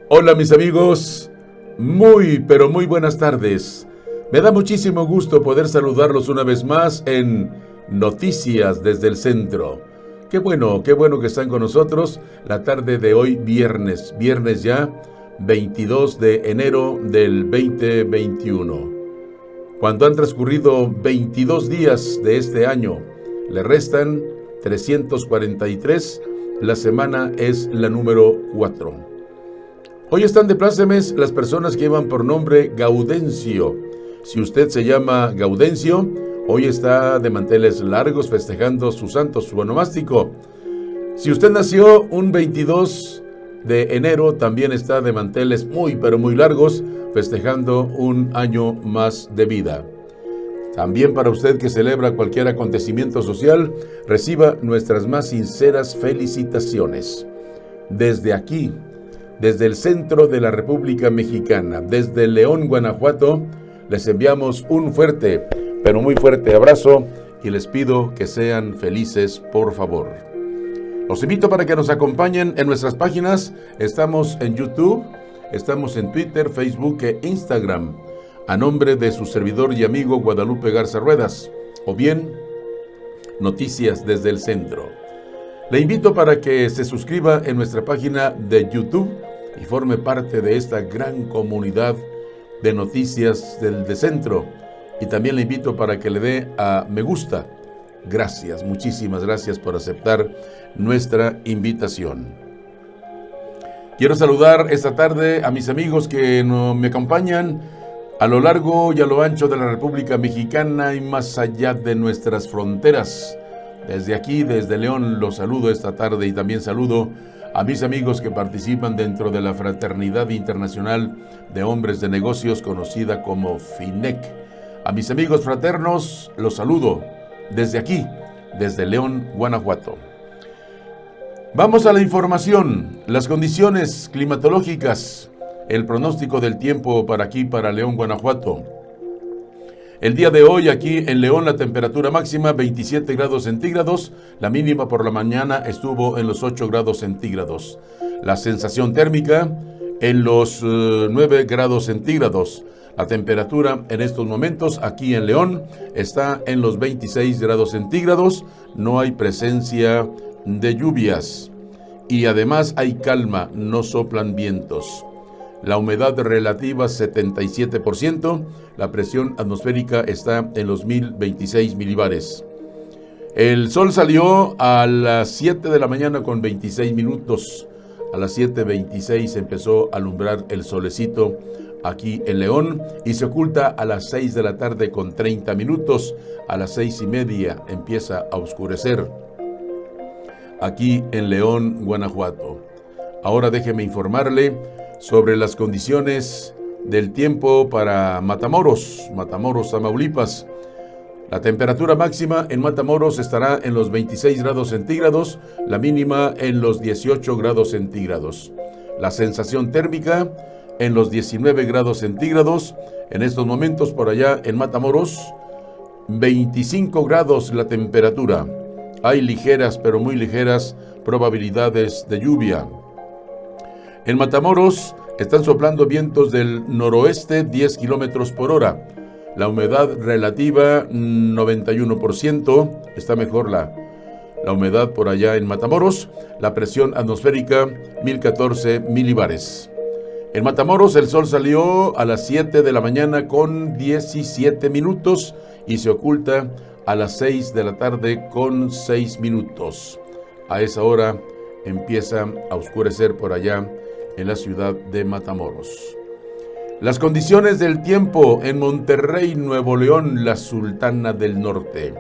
Hola mis amigos, pero muy buenas tardes. Me da muchísimo gusto poder saludarlos una vez más en Noticias desde el Centro. Qué bueno que están con nosotros la tarde de hoy viernes ya 22 de enero del 2021. Cuando han transcurrido 22 días de este año, le restan 343, la semana es la número 4. Hoy están de plácemes las personas que llevan por nombre Gaudencio. Si usted se llama Gaudencio, hoy está de manteles largos festejando su santo, su onomástico. Si usted nació un 22 de enero, también está de manteles muy largos festejando un año más de vida. También para usted que celebra cualquier acontecimiento social, reciba nuestras más sinceras felicitaciones. Desde aquí, desde el centro de la República Mexicana, desde León, Guanajuato, les enviamos un fuerte, pero muy fuerte abrazo y les pido que sean felices, por favor. Los invito para que nos acompañen en nuestras páginas. Estamos en YouTube, estamos en Twitter, Facebook e Instagram, a nombre de su servidor y amigo Guadalupe Garza Ruedas, o bien Noticias desde el Centro. Le invito para que se suscriba en nuestra página de YouTube y forme parte de esta gran comunidad de Noticias del Centro. Y también le invito para que le dé a me gusta. Gracias, muchísimas gracias por aceptar nuestra invitación. Quiero saludar esta tarde a mis amigos que me acompañan a lo largo y a lo ancho de la República Mexicana y más allá de nuestras fronteras. Desde aquí, desde León, los saludo esta tarde y también saludo a mis amigos que participan dentro de la Fraternidad Internacional de Hombres de Negocios, conocida como FINEC. A mis amigos fraternos, los saludo desde aquí, desde León, Guanajuato. Vamos a la información, las condiciones climatológicas, el pronóstico del tiempo para aquí, para León, Guanajuato. El día de hoy aquí en León la temperatura máxima 27 grados centígrados, la mínima por la mañana estuvo en los 8 grados centígrados. La sensación térmica en los 9 grados centígrados. La temperatura en estos momentos aquí en León está en los 26 grados centígrados, no hay presencia de lluvias y además hay calma, no soplan vientos. La humedad relativa 77%, la presión atmosférica está en los 1026 milibares. El sol salió a las 7 de la mañana con 26 minutos. A las 7:26 empezó a alumbrar el solecito aquí en León y se oculta a las 6 de la tarde con 30 minutos. A las 6:30 empieza a oscurecer aquí en León, Guanajuato. Ahora déjeme informarle sobre las condiciones del tiempo para Matamoros, Tamaulipas. La temperatura máxima en Matamoros estará en los 26 grados centígrados, la mínima en los 18 grados centígrados. La sensación térmica en los 19 grados centígrados. En estos momentos por allá en Matamoros, 25 grados la temperatura. Hay ligeras, pero muy ligeras, probabilidades de lluvia. En Matamoros están soplando vientos del noroeste 10 kilómetros por hora. La humedad relativa 91%, está mejor la humedad por allá en Matamoros. La presión atmosférica 1014 milibares. En Matamoros el sol salió a las 7 de la mañana con 17 minutos y se oculta a las 6 de la tarde con 6 minutos. A esa hora empieza a oscurecer por allá en la ciudad de Matamoros. Las condiciones del tiempo en Monterrey, Nuevo León, la Sultana del Norte.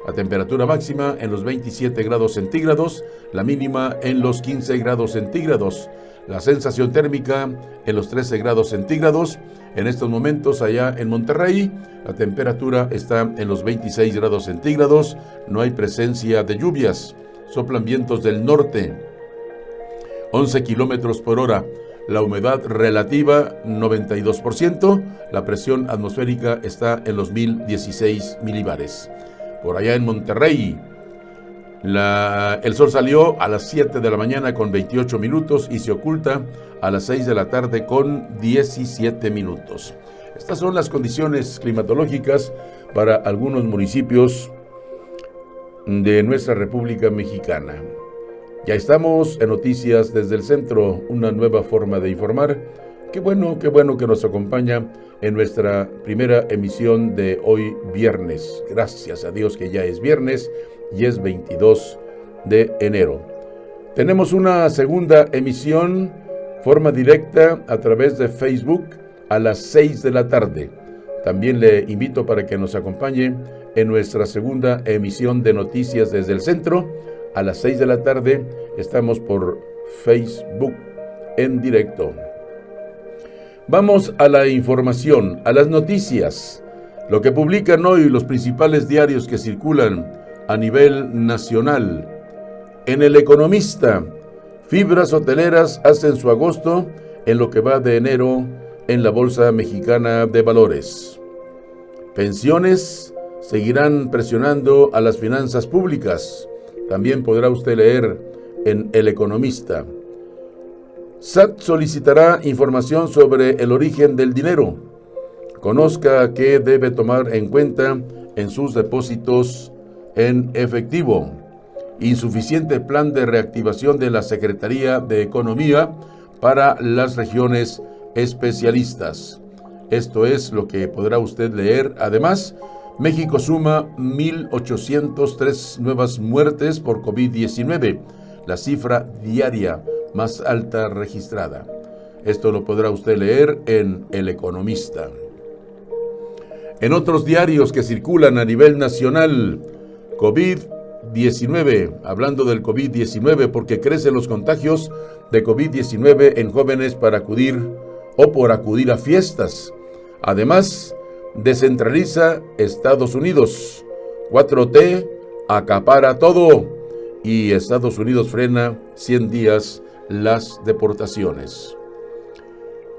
La temperatura máxima en los 27 grados centígrados, la mínima en los 15 grados centígrados. La sensación térmica en los 13 grados centígrados. En estos momentos allá en Monterrey, la temperatura está en los 26 grados centígrados. No hay presencia de lluvias. Soplan vientos del norte, 11 kilómetros por hora. La humedad relativa 92%, la presión atmosférica está en los 1016 milibares. Por allá en Monterrey, el sol salió a las 7 de la mañana con 28 minutos y se oculta a las 6 de la tarde con 17 minutos. Estas son las condiciones climatológicas para algunos municipios de nuestra República Mexicana. Ya estamos en Noticias desde el Centro, una nueva forma de informar. Qué bueno que nos acompaña en nuestra primera emisión de hoy viernes. Gracias a Dios que ya es viernes y es 22 de enero. Tenemos una segunda emisión, forma directa a través de Facebook a las 6 de la tarde. También le invito para que nos acompañe en nuestra segunda emisión de Noticias desde el Centro. A las 6 de la tarde estamos por Facebook en directo. Vamos a la información, a las noticias, lo que publican hoy los principales diarios que circulan a nivel nacional. En El Economista, fibras hoteleras hacen su agosto en lo que va de enero en la Bolsa Mexicana de Valores. Pensiones seguirán presionando a las finanzas públicas. También podrá usted leer en El Economista. SAT solicitará información sobre el origen del dinero. Conozca qué debe tomar en cuenta en sus depósitos en efectivo. Insuficiente plan de reactivación de la Secretaría de Economía para las regiones especialistas. Esto es lo que podrá usted leer. Además, México suma 1,803 nuevas muertes por COVID-19, la cifra diaria más alta registrada. Esto lo podrá usted leer en El Economista. En otros diarios que circulan a nivel nacional, COVID-19, hablando del COVID-19 porque crecen los contagios de COVID-19 en jóvenes por acudir a fiestas. Además, descentraliza Estados Unidos. 4T acapara todo y Estados Unidos frena 100 días las deportaciones.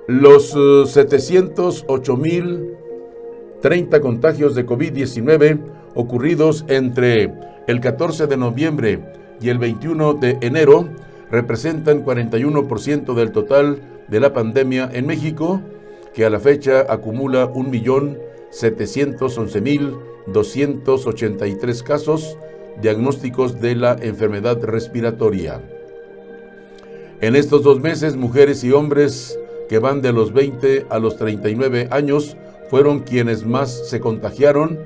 Los 708,030 contagios de COVID-19 ocurridos entre el 14 de noviembre y el 21 de enero representan 41% del total de la pandemia en México, que a la fecha acumula 1,711,283 casos diagnósticos de la enfermedad respiratoria. En estos 2 meses, mujeres y hombres que van de los 20 a los 39 años fueron quienes más se contagiaron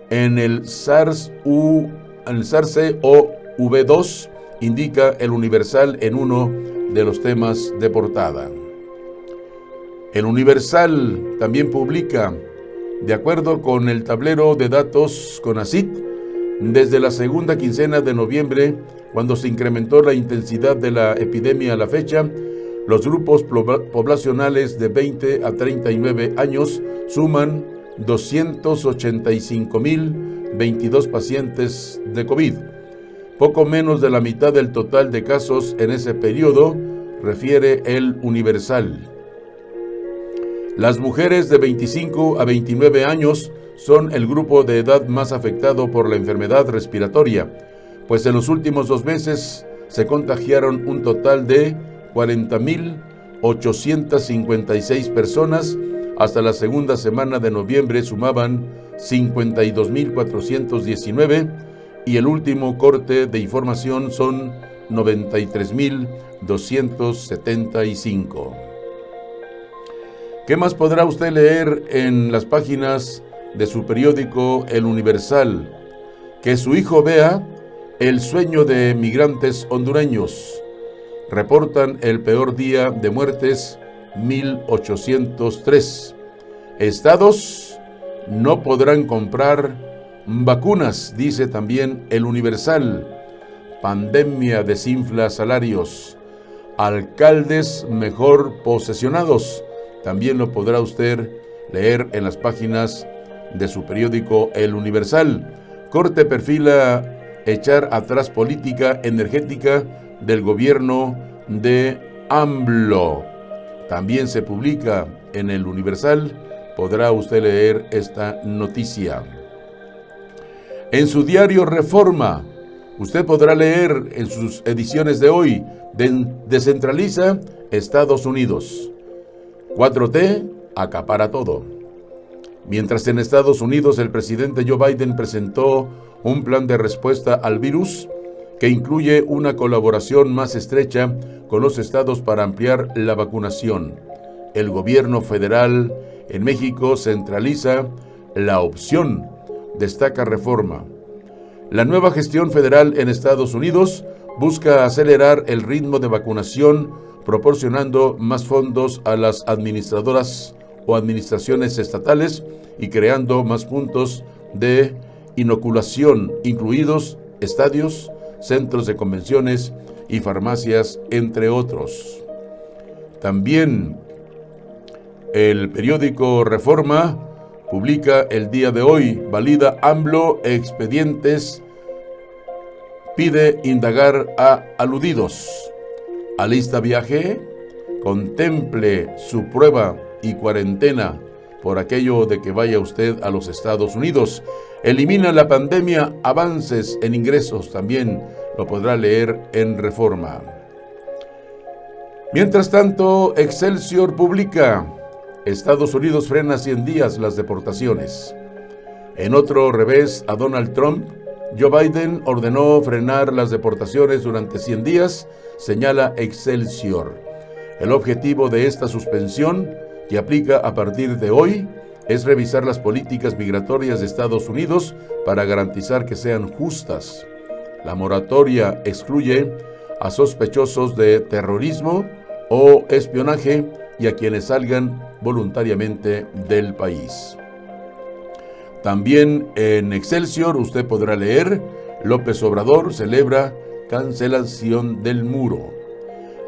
en el SARS-CoV-2, indica el Universal en uno de los temas de portada. El Universal también publica, de acuerdo con el tablero de datos CONACYT, desde la segunda quincena de noviembre, cuando se incrementó la intensidad de la epidemia a la fecha, los grupos poblacionales de 20 a 39 años suman 285.022 pacientes de COVID, poco menos de la mitad del total de casos en ese periodo, refiere el Universal. Las mujeres de 25 a 29 años son el grupo de edad más afectado por la enfermedad respiratoria, pues en los últimos 2 meses se contagiaron un total de 40.856 personas. Hasta la segunda semana de noviembre sumaban 52.419 y el último corte de información son 93.275. ¿Qué más podrá usted leer en las páginas de su periódico El Universal? Que su hijo vea el sueño de migrantes hondureños. Reportan el peor día de muertes, 1.803. Estados no podrán comprar vacunas, dice también el Universal. Pandemia desinfla salarios. Alcaldes mejor posesionados. También lo podrá usted leer en las páginas de su periódico El Universal. Corte perfila echar atrás política energética del gobierno de AMLO. También se publica en El Universal. Podrá usted leer esta noticia. En su diario Reforma, usted podrá leer en sus ediciones de hoy: descentraliza Estados Unidos. 4T acapara todo. Mientras en Estados Unidos el presidente Joe Biden presentó un plan de respuesta al virus que incluye una colaboración más estrecha con los estados para ampliar la vacunación. El gobierno federal en México centraliza la opción, destaca Reforma. La nueva gestión federal en Estados Unidos busca acelerar el ritmo de vacunación, proporcionando más fondos a las administradoras o administraciones estatales y creando más puntos de inoculación, incluidos estadios, centros de convenciones y farmacias, entre otros. También el periódico Reforma publica el día de hoy: valida AMLO expedientes, pide indagar a aludidos. Alista viaje, contemple su prueba y cuarentena por aquello de que vaya usted a los Estados Unidos. Elimina la pandemia, avances en ingresos, también lo podrá leer en Reforma. Mientras tanto, Excelsior publica: Estados Unidos frena 100 días las deportaciones. En otro revés a Donald Trump, Joe Biden ordenó frenar las deportaciones durante 100 días, señala Excelsior. El objetivo de esta suspensión, que aplica a partir de hoy, es revisar las políticas migratorias de Estados Unidos para garantizar que sean justas. La moratoria excluye a sospechosos de terrorismo o espionaje y a quienes salgan voluntariamente del país. También en Excelsior usted podrá leer: López Obrador celebra cancelación del muro.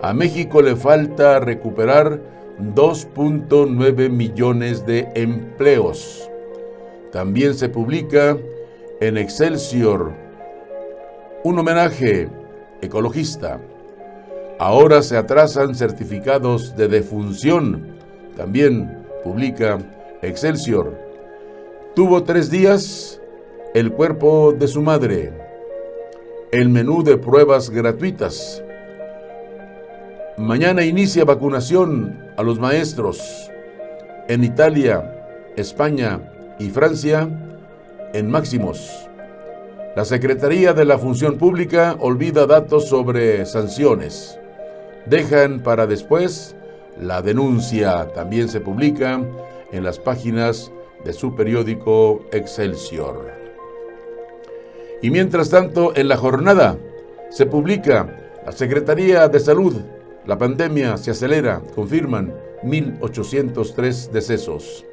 A México le falta recuperar 2.9 millones de empleos. También se publica en Excelsior un homenaje ecologista. Ahora se atrasan certificados de defunción. También publica Excelsior. Tuvo 3 días el cuerpo de su madre. El menú de pruebas gratuitas. Mañana inicia vacunación a los maestros. En Italia, España y Francia, en máximos. La Secretaría de la Función Pública olvida datos sobre sanciones. Dejan para después la denuncia. También se publica en las páginas de su periódico Excelsior. Y mientras tanto, en La Jornada se publica: la Secretaría de Salud, la pandemia se acelera, confirman 1.803 decesos.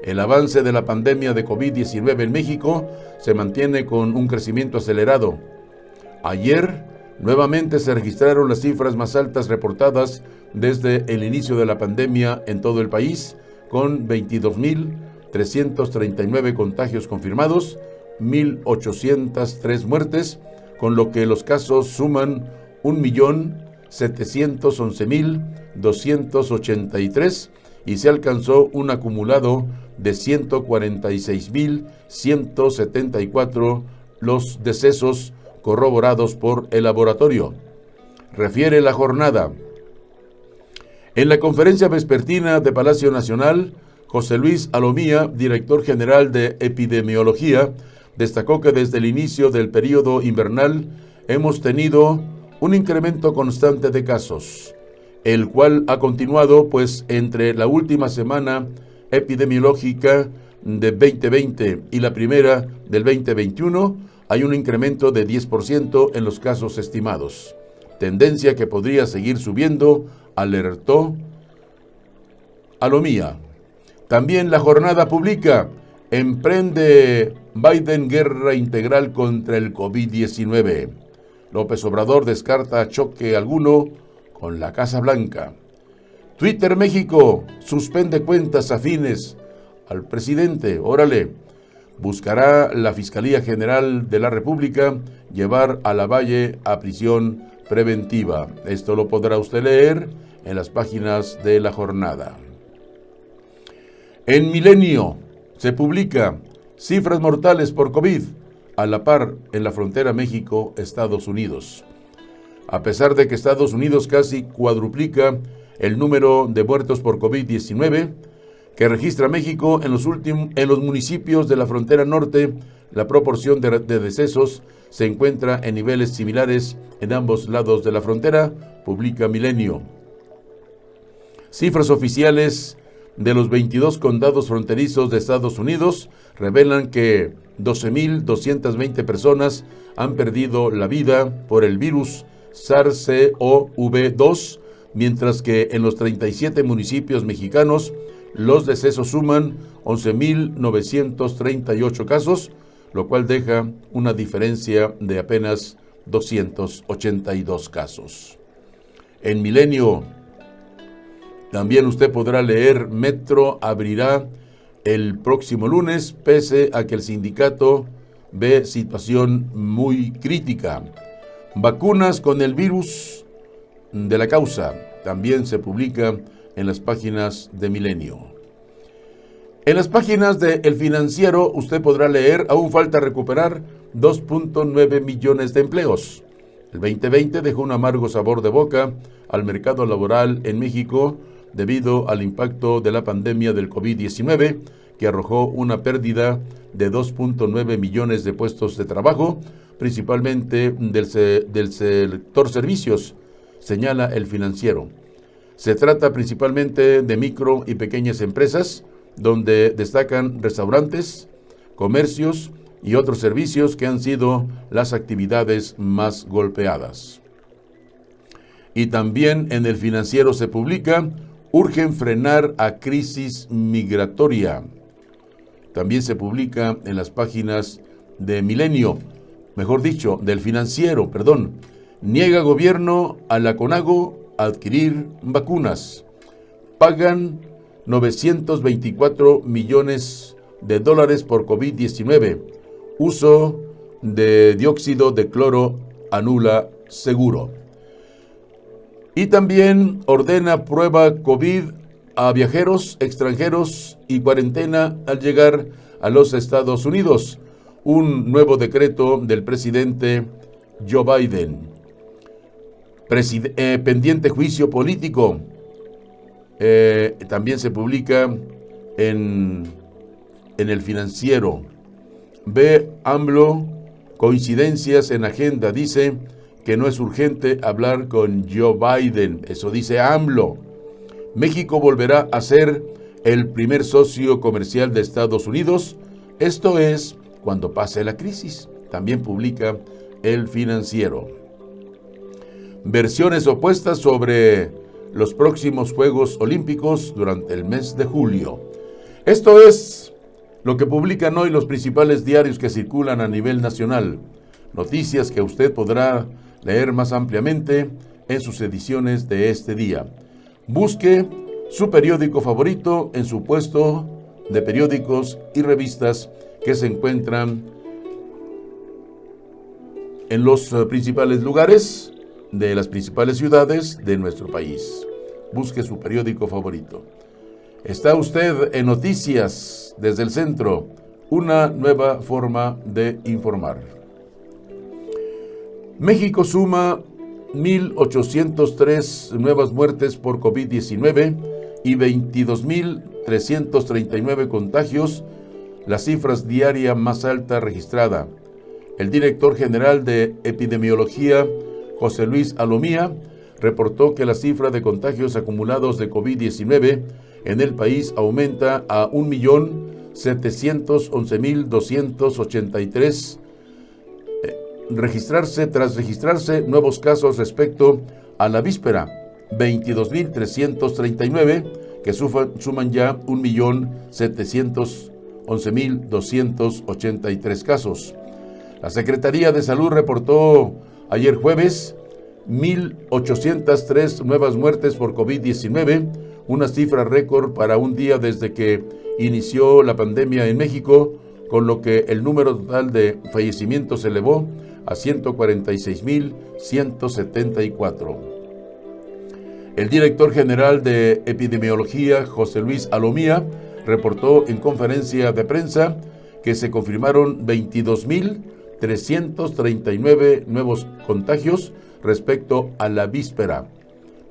El avance de la pandemia de COVID-19 en México se mantiene con un crecimiento acelerado. Ayer, nuevamente se registraron las cifras más altas reportadas desde el inicio de la pandemia en todo el país, con 22.339 contagios confirmados, 1.803 muertes, con lo que los casos suman 1.711.283 y se alcanzó un acumulado de 146.174 los decesos corroborados por el laboratorio. Refiere La Jornada. En la conferencia vespertina de Palacio Nacional, José Luis Alomía, director general de Epidemiología, destacó que desde el inicio del periodo invernal hemos tenido un incremento constante de casos, el cual ha continuado, pues entre la última semana epidemiológica de 2020 y la primera del 2021, hay un incremento de 10% en los casos estimados, tendencia que podría seguir subiendo, alertó Alomía. También La Jornada publica: emprende Biden guerra integral contra el COVID-19. López Obrador descarta choque alguno con la Casa Blanca. Twitter México suspende cuentas afines al presidente. Órale. Buscará la Fiscalía General de la República llevar a Lavalle a prisión preventiva. Esto lo podrá usted leer en las páginas de La Jornada. En Milenio se publica: cifras mortales por COVID a la par en la frontera México-Estados Unidos. A pesar de que Estados Unidos casi cuadruplica el número de muertos por COVID-19 que registra México, en los municipios de la frontera norte, la proporción de decesos se encuentra en niveles similares en ambos lados de la frontera, publica Milenio. Cifras oficiales de los 22 condados fronterizos de Estados Unidos revelan que 12.220 personas han perdido la vida por el virus SARS-CoV-2, mientras que en los 37 municipios mexicanos los decesos suman 11.938 casos, lo cual deja una diferencia de apenas 282 casos. En Milenio también usted podrá leer: Metro abrirá el próximo lunes, pese a que el sindicato ve situación muy crítica. Vacunas con el virus de la causa también se publica en las páginas de Milenio. En las páginas de El Financiero usted podrá leer: aún falta recuperar 2.9 millones de empleos. El 2020 dejó un amargo sabor de boca al mercado laboral en México debido al impacto de la pandemia del COVID-19, que arrojó una pérdida de 2.9 millones de puestos de trabajo, principalmente del sector servicios, señala El Financiero. Se trata principalmente de micro y pequeñas empresas, donde destacan restaurantes, comercios y otros servicios que han sido las actividades más golpeadas. Y también en El Financiero se publica: urgen frenar a crisis migratoria. También se publica en las páginas de Milenio, mejor dicho, del Financiero, niega gobierno a la CONAGO adquirir vacunas. Pagan 924 millones de dólares por COVID-19. Uso de dióxido de cloro anula seguro. Y también ordena prueba COVID a viajeros extranjeros y cuarentena al llegar a los Estados Unidos. Un nuevo decreto del presidente Joe Biden. Pendiente juicio político. También se publica en El Financiero. Ve AMLO coincidencias en agenda. Dice que no es urgente hablar con Joe Biden. Eso dice AMLO. México volverá a ser el primer socio comercial de Estados Unidos. Esto es cuando pase la crisis. también publica El Financiero. Versiones opuestas sobre los próximos Juegos Olímpicos durante el mes de julio. Esto es lo que publican hoy los principales diarios que circulan a nivel nacional. Noticias que usted podrá leer más ampliamente en sus ediciones de este día. Busque su periódico favorito en su puesto de periódicos y revistas que se encuentran en los principales lugares de las principales ciudades de nuestro país. Busque su periódico favorito. Está usted en Noticias desde el Centro, una nueva forma de informar. México suma 1.803 nuevas muertes por COVID-19 y 22.339 contagios, la cifra diaria más alta registrada. El director general de Epidemiología, José Luis Alomía, reportó que la cifra de contagios acumulados de COVID-19 en el país aumenta a 1.711.283, tras registrarse nuevos casos respecto a la víspera, 22.339, que suman ya 1.711.283 casos. La Secretaría de Salud reportó ayer jueves 1.803 nuevas muertes por COVID-19, una cifra récord para un día desde que inició la pandemia en México, con lo que el número total de fallecimientos se elevó a 146.174. El director general de Epidemiología, José Luis Alomía, reportó en conferencia de prensa que se confirmaron 22.339 nuevos contagios respecto a la víspera,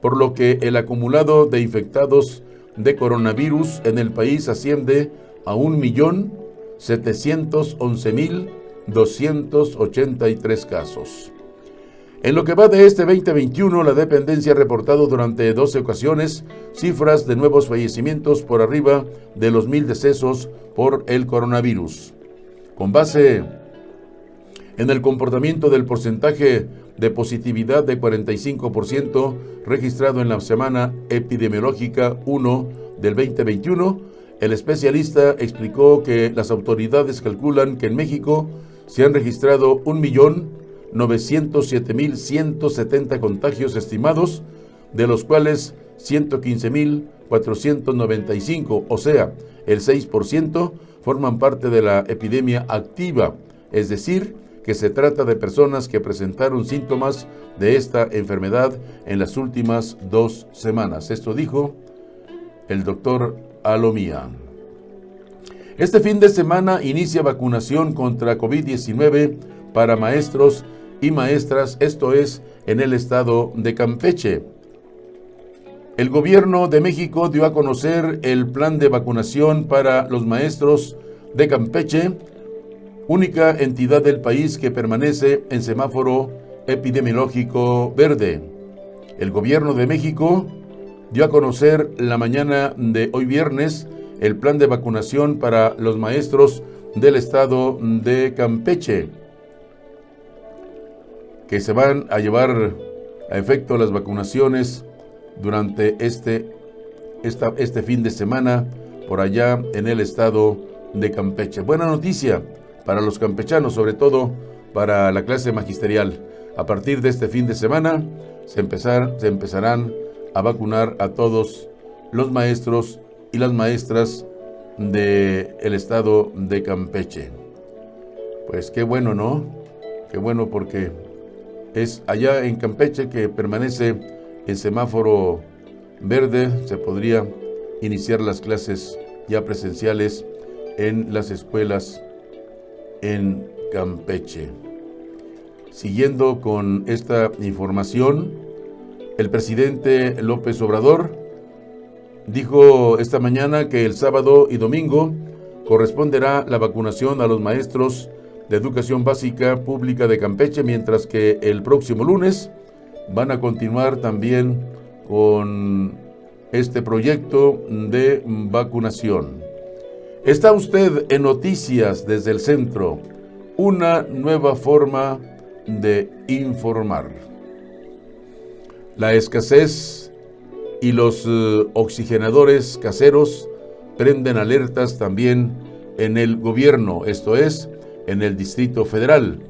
por lo que el acumulado de infectados de coronavirus en el país asciende a 1.711.283 casos. En lo que va de este 2021, la dependencia ha reportado durante 12 ocasiones cifras de nuevos fallecimientos por arriba de los 1,000 decesos por el coronavirus. Con base en el comportamiento del porcentaje de positividad de 45% registrado en la semana epidemiológica 1 del 2021, el especialista explicó que las autoridades calculan que en México se han registrado 1.907.170 contagios estimados, de los cuales 115.495, o sea, el 6%, forman parte de la epidemia activa, es decir, que se trata de personas que presentaron síntomas de esta enfermedad en las últimas 2 semanas. Esto dijo el doctor Alomía. Este fin de semana inicia vacunación contra COVID-19 para maestros y maestras, esto es, en el estado de Campeche. El gobierno de México dio a conocer el plan de vacunación para los maestros de Campeche, única entidad del país que permanece en semáforo epidemiológico verde. El gobierno de México dio a conocer la mañana de hoy viernes el plan de vacunación para los maestros del estado de Campeche, que se van a llevar a efecto las vacunaciones durante este fin de semana por allá en el estado de Campeche. Buena noticia para los campechanos, sobre todo para la clase magisterial. A partir de este fin de semana se empezarán a vacunar a todos los maestros y las maestras del estado de Campeche. Pues qué bueno, ¿no? Qué bueno, porque es allá en Campeche que permanece en semáforo verde. Se podría iniciar las clases ya presenciales en las escuelas en Campeche. Siguiendo con esta información, el presidente López Obrador dijo esta mañana que el sábado y domingo corresponderá la vacunación a los maestros de educación básica pública de Campeche, mientras que el próximo lunes van a continuar también con este proyecto de vacunación. Está usted en Noticias desde el Centro, una nueva forma de informar. La escasez y los oxigenadores caseros prenden alertas también en el gobierno, esto es, en el Distrito Federal.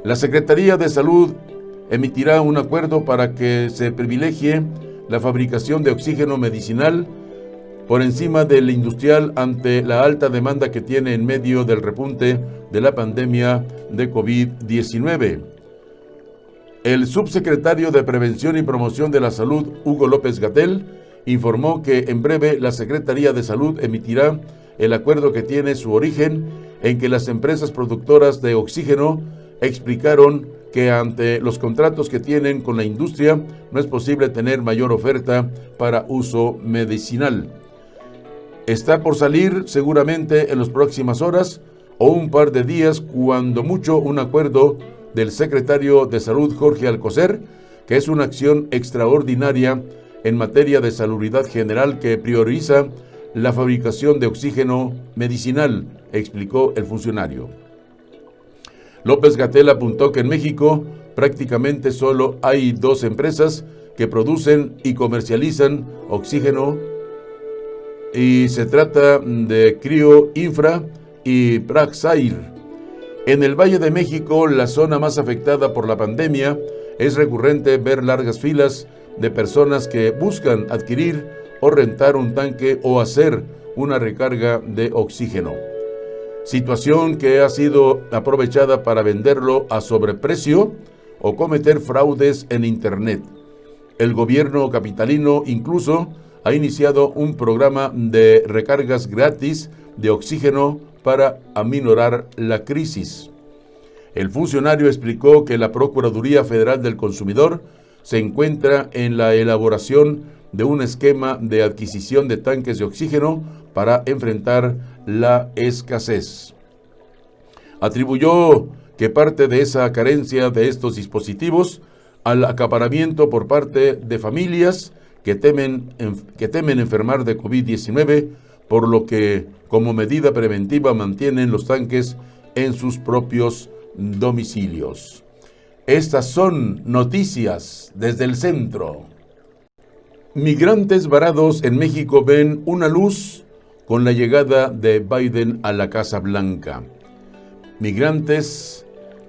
La Secretaría de Salud emitirá un acuerdo para que se privilegie la fabricación de oxígeno medicinal por encima del industrial ante la alta demanda que tiene en medio del repunte de la pandemia de COVID-19. El subsecretario de Prevención y Promoción de la Salud, Hugo López-Gatell, informó que en breve la Secretaría de Salud emitirá el acuerdo que tiene su origen en que las empresas productoras de oxígeno explicaron que ante los contratos que tienen con la industria no es posible tener mayor oferta para uso medicinal. Está por salir seguramente en las próximas horas o un par de días, cuando mucho, un acuerdo del secretario de Salud, Jorge Alcocer, que es una acción extraordinaria en materia de salubridad general que prioriza la fabricación de oxígeno medicinal, explicó el funcionario. López-Gatell apuntó que en México prácticamente solo hay 2 empresas que producen y comercializan oxígeno, y se trata de Crio Infra y Praxair. En el Valle de México, la zona más afectada por la pandemia, es recurrente ver largas filas de personas que buscan adquirir o rentar un tanque o hacer una recarga de oxígeno. Situación que ha sido aprovechada para venderlo a sobreprecio o cometer fraudes en Internet. El gobierno capitalino incluso ha iniciado un programa de recargas gratis de oxígeno para aminorar la crisis. El funcionario explicó que la Procuraduría Federal del Consumidor se encuentra en la elaboración de un esquema de adquisición de tanques de oxígeno para enfrentar la escasez. Atribuyó que parte de esa carencia de estos dispositivos al acaparamiento por parte de familias que temen enfermar de COVID-19, por lo que como medida preventiva mantienen los tanques en sus propios domicilios. Estas son noticias desde el centro. Migrantes varados en México ven una luz con la llegada de Biden a la Casa Blanca. Migrantes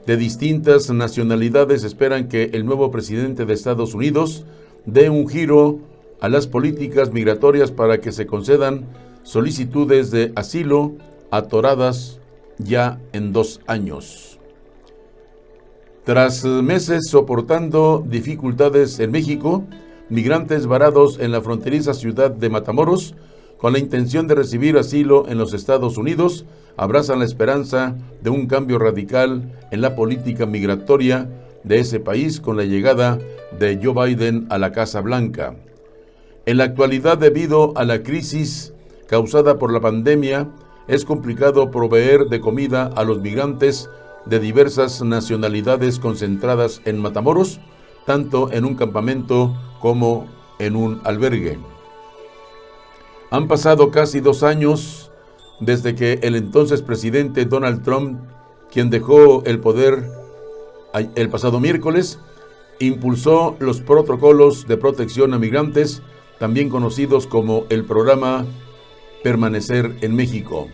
de distintas nacionalidades esperan que el nuevo presidente de Estados Unidos dé un giro a las políticas migratorias para que se concedan solicitudes de asilo atoradas ya en 2 años. Tras meses soportando dificultades en México, migrantes varados en la fronteriza ciudad de Matamoros, con la intención de recibir asilo en los Estados Unidos, abrazan la esperanza de un cambio radical en la política migratoria de ese país con la llegada de Joe Biden a la Casa Blanca. En la actualidad, debido a la crisis causada por la pandemia, es complicado proveer de comida a los migrantes de diversas nacionalidades concentradas en Matamoros, tanto en un campamento como en un albergue. Han pasado casi 2 años desde que el entonces presidente Donald Trump, quien dejó el poder el pasado miércoles, impulsó los protocolos de protección a migrantes, también conocidos como el programa Permanecer en México.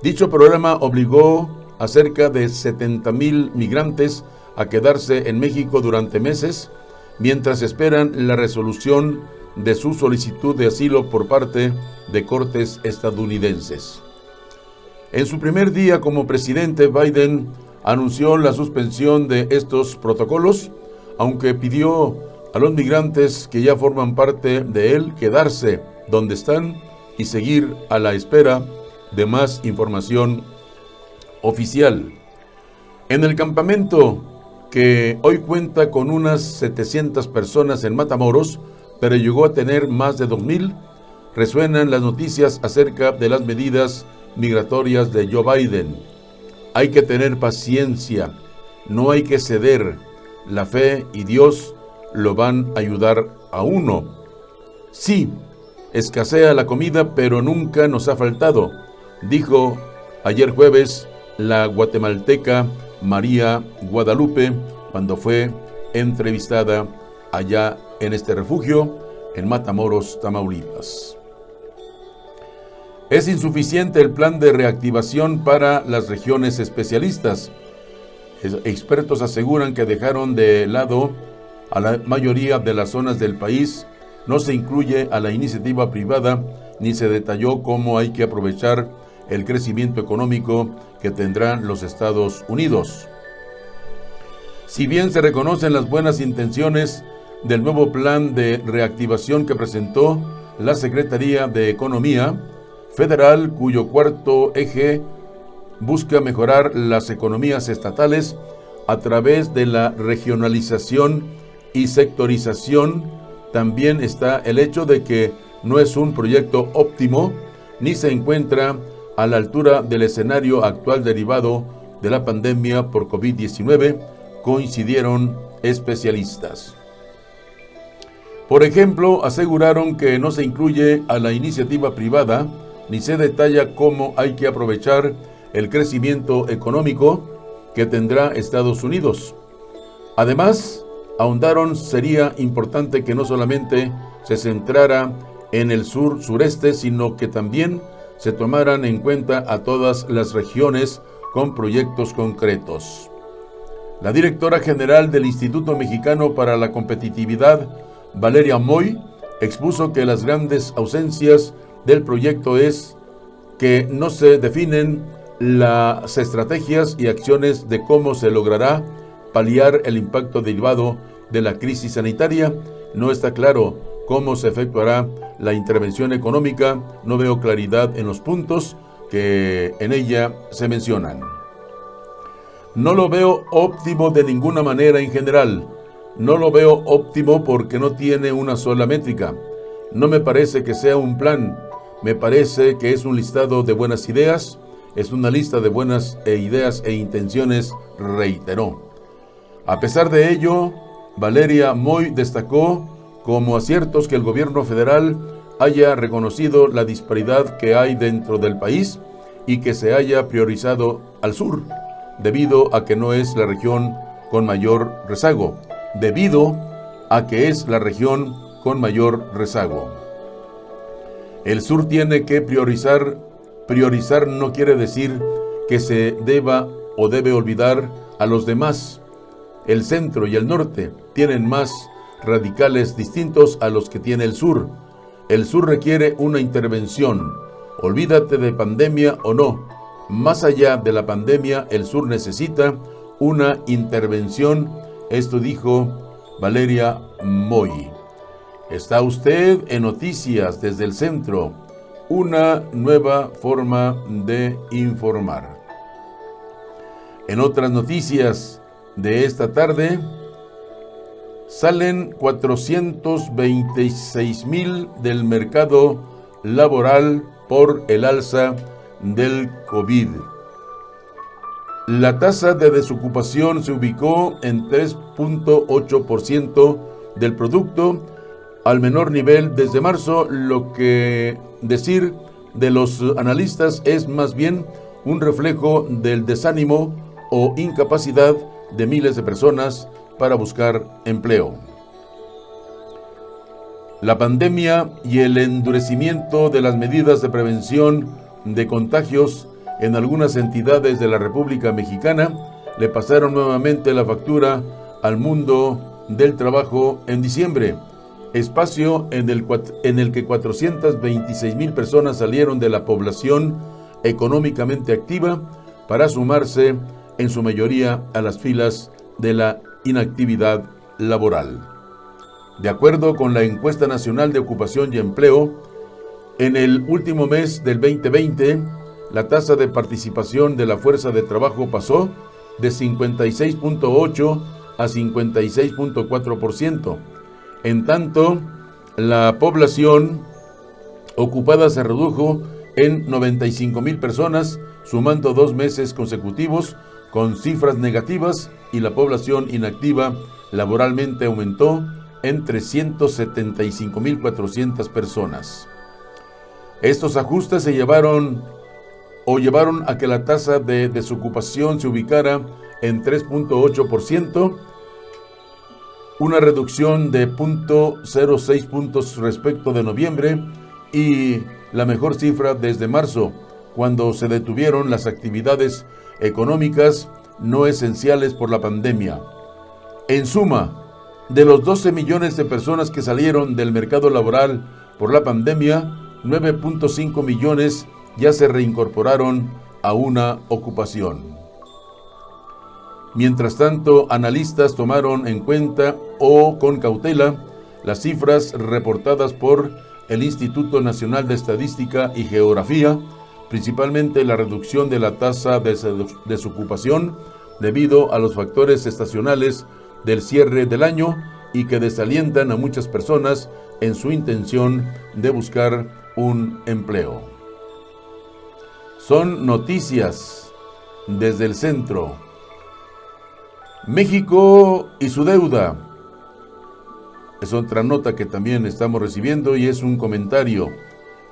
Dicho programa obligó a cerca de 70,000 migrantes a quedarse en México durante meses, mientras esperan la resolución de su solicitud de asilo por parte de cortes estadounidenses. En su primer día como presidente, Biden anunció la suspensión de estos protocolos, aunque pidió a los migrantes que ya forman parte de él quedarse donde están y seguir a la espera de más información oficial. En el campamento, que hoy cuenta con unas 700 personas en Matamoros, pero llegó a tener más de 2,000, resuenan las noticias acerca de las medidas migratorias de Joe Biden. Hay que tener paciencia, no hay que ceder. La fe y Dios lo van a ayudar a uno. Sí, escasea la comida, pero nunca nos ha faltado, dijo ayer jueves la guatemalteca María Guadalupe cuando fue entrevistada allá en este refugio en Matamoros, Tamaulipas. Es insuficiente el plan de reactivación para las regiones especialistas. Expertos aseguran que dejaron de lado a la mayoría de las zonas del país, no se incluye a la iniciativa privada ni se detalló cómo hay que aprovechar el crecimiento económico que tendrán los Estados Unidos. Si bien se reconocen las buenas intenciones del nuevo plan de reactivación que presentó la Secretaría de Economía Federal, cuyo cuarto eje busca mejorar las economías estatales a través de la regionalización y sectorización, también está el hecho de que no es un proyecto óptimo ni se encuentra a la altura del escenario actual derivado de la pandemia por COVID-19, coincidieron especialistas. Por ejemplo, aseguraron que no se incluye a la iniciativa privada ni se detalla cómo hay que aprovechar el crecimiento económico que tendrá Estados Unidos. Además, ahondaron sería importante que no solamente se centrara en el sur-sureste, sino que también se tomaran en cuenta a todas las regiones con proyectos concretos. La directora general del Instituto Mexicano para la Competitividad, Valeria Moy, expuso que las grandes ausencias del proyecto es que no se definen las estrategias y acciones de cómo se logrará paliar el impacto derivado de la crisis sanitaria. No está claro cómo se efectuará la intervención económica, no veo claridad en los puntos que en ella se mencionan. No lo veo óptimo de ninguna manera en general. No lo veo óptimo porque no tiene una sola métrica. No me parece que sea un plan. Me parece que es un listado de buenas ideas. Es una lista de buenas ideas e intenciones, reiteró. A pesar de ello, Valeria Moy destacó como aciertos que el gobierno federal haya reconocido la disparidad que hay dentro del país y que se haya priorizado al sur, debido a que no es la región con mayor rezago. El sur tiene que priorizar. Priorizar no quiere decir que se deba o debe olvidar a los demás. El centro y el norte tienen más radicales distintos a los que tiene el sur. El sur requiere una intervención. Olvídate de pandemia o no. Más allá de la pandemia, el sur necesita una intervención. Esto dijo Valeria Moy. Está usted en Noticias desde el Centro, una nueva forma de informar. En otras noticias de esta tarde, salen 426,000 del mercado laboral por el alza del COVID. La tasa de desocupación se ubicó en 3.8% del producto, al menor nivel desde marzo, lo que decir de los analistas es más bien un reflejo del desánimo o incapacidad de miles de personas para buscar empleo. La pandemia y el endurecimiento de las medidas de prevención de contagios en algunas entidades de la República Mexicana le pasaron nuevamente la factura al mundo del trabajo en diciembre, espacio en el que 426,000 personas salieron de la población económicamente activa para sumarse en su mayoría a las filas de la inactividad laboral. De acuerdo con la Encuesta Nacional de Ocupación y Empleo, en el último mes del 2020, la tasa de participación de la fuerza de trabajo pasó de 56.8 a 56.4%. En tanto, la población ocupada se redujo en 95,000 personas, sumando 2 meses consecutivos con cifras negativas, y la población inactiva laboralmente aumentó en 375,400 personas. Estos ajustes se llevaron o llevaron a que la tasa de desocupación se ubicara en 3.8%, una reducción de 0.06 puntos respecto de noviembre y la mejor cifra desde marzo, cuando se detuvieron las actividades económicas no esenciales por la pandemia. En suma, de los 12 millones de personas que salieron del mercado laboral por la pandemia, 9.5 millones ya se reincorporaron a una ocupación. Mientras tanto, analistas tomaron en cuenta o con cautela las cifras reportadas por el Instituto Nacional de Estadística y Geografía, principalmente la reducción de la tasa de desocupación debido a los factores estacionales del cierre del año y que desalientan a muchas personas en su intención de buscar un empleo. Son noticias desde el centro. México y su deuda. Es otra nota que también estamos recibiendo y es un comentario.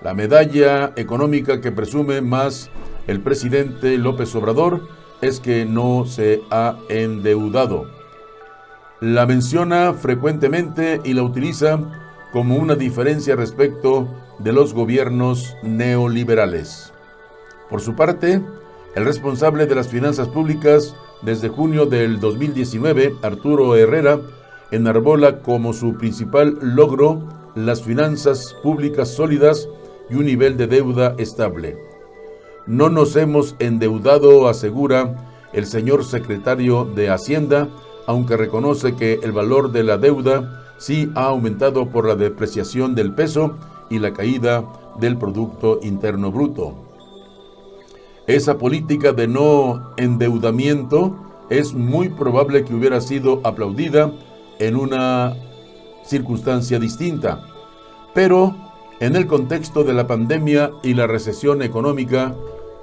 La medalla económica que presume más el presidente López Obrador es que no se ha endeudado. La menciona frecuentemente y la utiliza como una diferencia respecto de los gobiernos neoliberales. Por su parte, el responsable de las finanzas públicas desde junio del 2019, Arturo Herrera, enarbola como su principal logro las finanzas públicas sólidas y un nivel de deuda estable. No nos hemos endeudado, asegura el señor secretario de Hacienda, aunque reconoce que el valor de la deuda sí ha aumentado por la depreciación del peso y la caída del Producto Interno Bruto. Esa política de no endeudamiento es muy probable que hubiera sido aplaudida en una circunstancia distinta, pero en el contexto de la pandemia y la recesión económica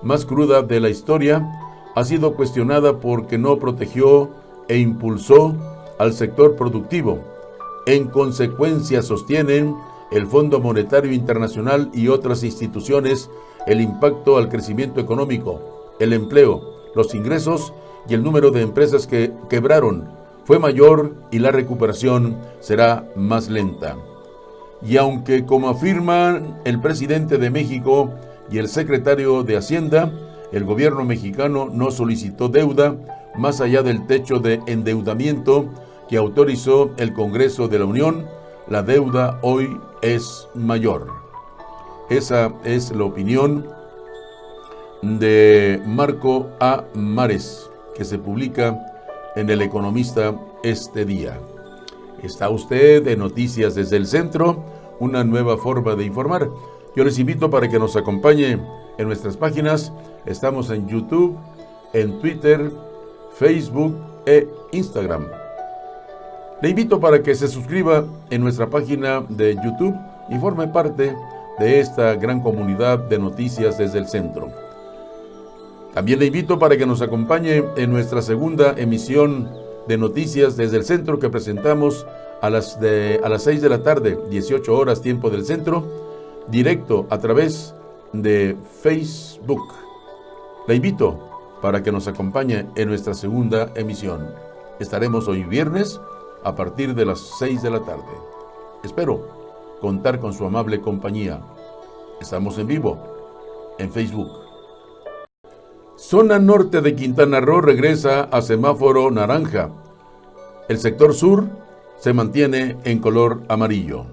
más cruda de la historia, ha sido cuestionada porque no protegió e impulsó al sector productivo. En consecuencia, sostienen el Fondo Monetario Internacional y otras instituciones el impacto al crecimiento económico, el empleo, los ingresos y el número de empresas que quebraron fue mayor y la recuperación será más lenta. Y aunque, como afirman el presidente de México y el secretario de Hacienda, el gobierno mexicano no solicitó deuda más allá del techo de endeudamiento que autorizó el Congreso de la Unión, la deuda hoy es mayor. Esa es la opinión de Marco A. Mares, que se publica en El Economista este día. Está usted en Noticias desde el Centro, una nueva forma de informar. Yo les invito para que nos acompañe en nuestras páginas. Estamos en YouTube, en Twitter, Facebook e Instagram. Le invito para que se suscriba en nuestra página de YouTube y forme parte de esta gran comunidad de Noticias desde el Centro. También le invito para que nos acompañe en nuestra segunda emisión de Noticias desde el Centro que presentamos a las 6 de la tarde, 18 horas tiempo del centro, directo a través de Facebook. Le invito para que nos acompañe en nuestra segunda emisión. Estaremos hoy viernes a partir de las 6 de la tarde. Espero contar con su amable compañía. Estamos en vivo en Facebook. Zona norte de Quintana Roo regresa a semáforo naranja. El sector sur se mantiene en color amarillo.